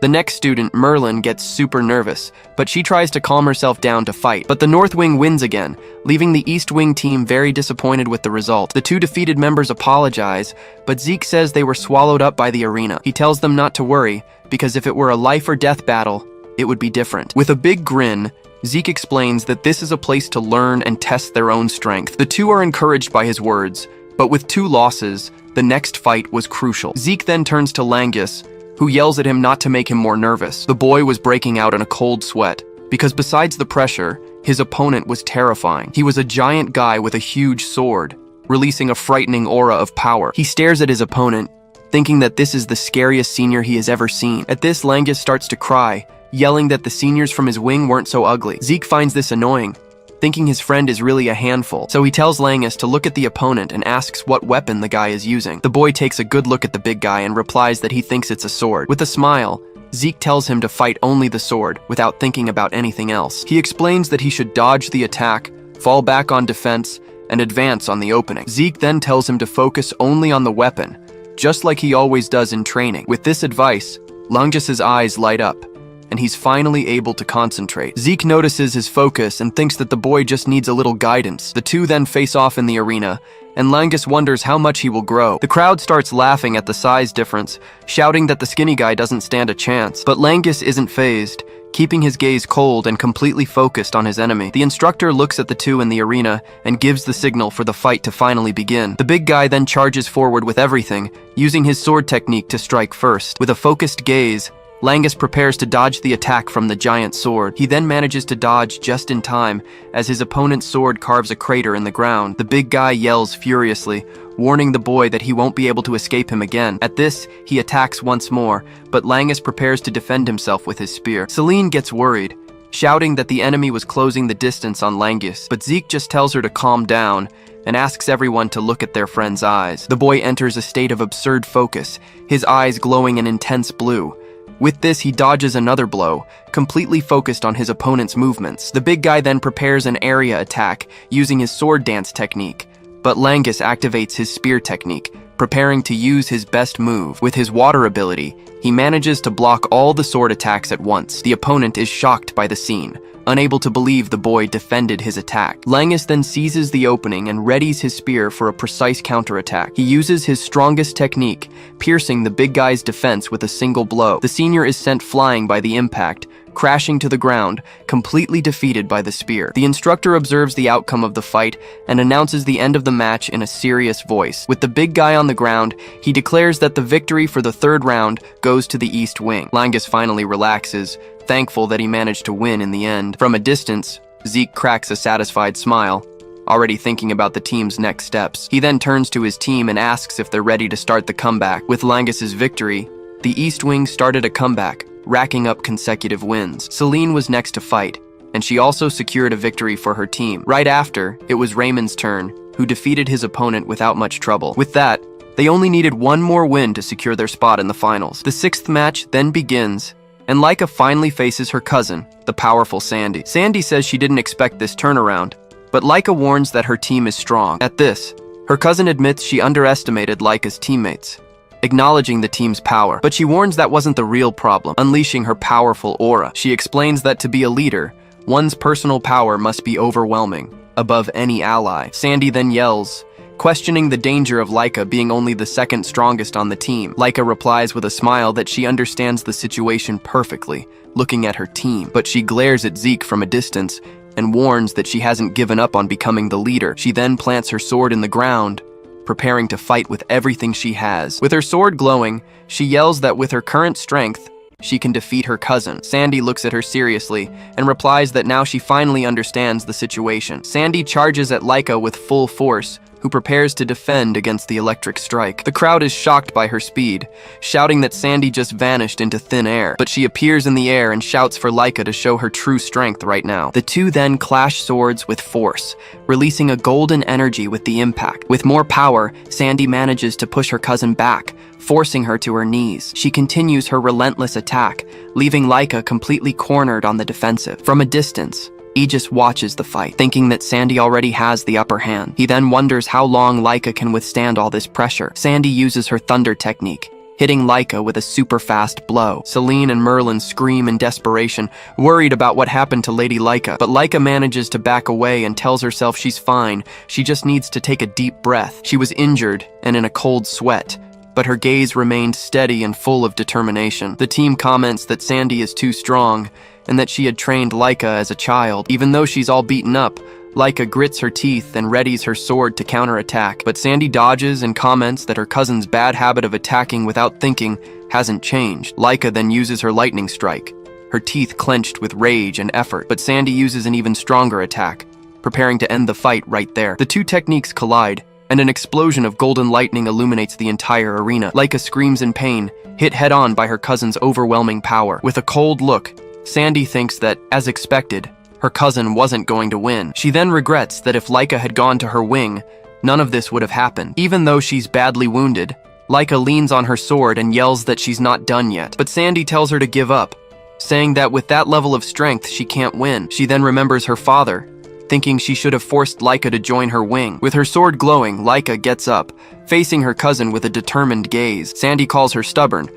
The next student, Merlin, gets super nervous, but she tries to calm herself down to fight. But the North Wing wins again, leaving the East Wing team very disappointed with the result. The two defeated members apologize, but Zeke says they were swallowed up by the arena. He tells them not to worry, because if it were a life or death battle, it would be different. With a big grin, Zeke explains that this is a place to learn and test their own strength. The two are encouraged by his words, but with 2 losses, the next fight was crucial. Zeke then turns to Langus, who yells at him not to make him more nervous. The boy was breaking out in a cold sweat, because besides the pressure, his opponent was terrifying. He was a giant guy with a huge sword, releasing a frightening aura of power. He stares at his opponent, thinking that this is the scariest senior he has ever seen. At this, Langus starts to cry, yelling that the seniors from his wing weren't so ugly. Zeke finds this annoying, thinking his friend is really a handful, so he tells Langus to look at the opponent and asks what weapon the guy is using. The boy takes a good look at the big guy and replies that he thinks it's a sword. With a smile, Zeke tells him to fight only the sword, without thinking about anything else. He explains that he should dodge the attack, fall back on defense, and advance on the opening. Zeke then tells him to focus only on the weapon, just like he always does in training. With this advice, Langus's eyes light up, and he's finally able to concentrate. Zeke notices his focus and thinks that the boy just needs a little guidance. The two then face off in the arena, and Langus wonders how much he will grow. The crowd starts laughing at the size difference, shouting that the skinny guy doesn't stand a chance. But Langus isn't fazed, keeping his gaze cold and completely focused on his enemy. The instructor looks at the two in the arena and gives the signal for the fight to finally begin. The big guy then charges forward with everything, using his sword technique to strike first. With a focused gaze, Langus prepares to dodge the attack from the giant sword. He then manages to dodge just in time as his opponent's sword carves a crater in the ground. The big guy yells furiously, warning the boy that he won't be able to escape him again. At this, he attacks once more, but Langus prepares to defend himself with his spear. Celine gets worried, shouting that the enemy was closing the distance on Langus, but Zeke just tells her to calm down and asks everyone to look at their friend's eyes. The boy enters a state of absurd focus, his eyes glowing an intense blue. With this, he dodges another blow, completely focused on his opponent's movements. The big guy then prepares an area attack, using his sword dance technique, but Langus activates his spear technique, preparing to use his best move. With his water ability, he manages to block all the sword attacks at once. The opponent is shocked by the scene, unable to believe the boy defended his attack. Langus then seizes the opening and readies his spear for a precise counterattack. He uses his strongest technique, piercing the big guy's defense with a single blow. The senior is sent flying by the impact, crashing to the ground, completely defeated by the spear. The instructor observes the outcome of the fight and announces the end of the match in a serious voice. With the big guy on the ground, he declares that the victory for the third round goes to the East Wing. Langus finally relaxes, thankful that he managed to win in the end. From a distance, Zeke cracks a satisfied smile, already thinking about the team's next steps. He then turns to his team and asks if they're ready to start the comeback. With Langus's victory, the East Wing started a comeback, racking up consecutive wins. Celine was next to fight, and she also secured a victory for her team. Right after, it was Raymond's turn, who defeated his opponent without much trouble. With that, they only needed one more win to secure their spot in the finals. The sixth match then begins, and Laika finally faces her cousin, the powerful Sandy. Sandy says she didn't expect this turnaround, but Laika warns that her team is strong. At this, her cousin admits she underestimated Laika's teammates, acknowledging the team's power. But she warns that wasn't the real problem, unleashing her powerful aura. She explains that to be a leader, one's personal power must be overwhelming, above any ally. Sandy then yells, questioning the danger of Laika being only the second strongest on the team. Laika replies with a smile that she understands the situation perfectly, looking at her team. But she glares at Zeke from a distance and warns that she hasn't given up on becoming the leader. She then plants her sword in the ground, preparing to fight with everything she has. With her sword glowing, she yells that with her current strength, she can defeat her cousin. Sandy looks at her seriously and replies that now she finally understands the situation. Sandy charges at Laika with full force, who prepares to defend against the electric strike. The crowd is shocked by her speed, shouting that Sandy just vanished into thin air. But she appears in the air and shouts for Laika to show her true strength right now. The two then clash swords with force, releasing a golden energy with the impact. With more power, Sandy manages to push her cousin back, forcing her to her knees. She continues her relentless attack, leaving Laika completely cornered on the defensive. From a distance, Aegis watches the fight, thinking that Sandy already has the upper hand. He then wonders how long Laika can withstand all this pressure. Sandy uses her thunder technique, hitting Laika with a super fast blow. Celine and Merlin scream in desperation, worried about what happened to Lady Laika. But Laika manages to back away and tells herself she's fine. She just needs to take a deep breath. She was injured and in a cold sweat, but her gaze remained steady and full of determination. The team comments that Sandy is too strong, and that she had trained Laika as a child. Even though she's all beaten up, Laika grits her teeth and readies her sword to counterattack. But Sandy dodges and comments that her cousin's bad habit of attacking without thinking hasn't changed. Laika then uses her lightning strike, her teeth clenched with rage and effort. But Sandy uses an even stronger attack, preparing to end the fight right there. The two techniques collide, and an explosion of golden lightning illuminates the entire arena. Laika screams in pain, hit head-on by her cousin's overwhelming power. With a cold look, Sandy thinks that, as expected, her cousin wasn't going to win. She then regrets that if Laika had gone to her wing, none of this would have happened. Even though she's badly wounded, Laika leans on her sword and yells that she's not done yet. But Sandy tells her to give up, saying that with that level of strength, she can't win. She then remembers her father, thinking she should have forced Laika to join her wing. With her sword glowing, Laika gets up, facing her cousin with a determined gaze. Sandy calls her stubborn,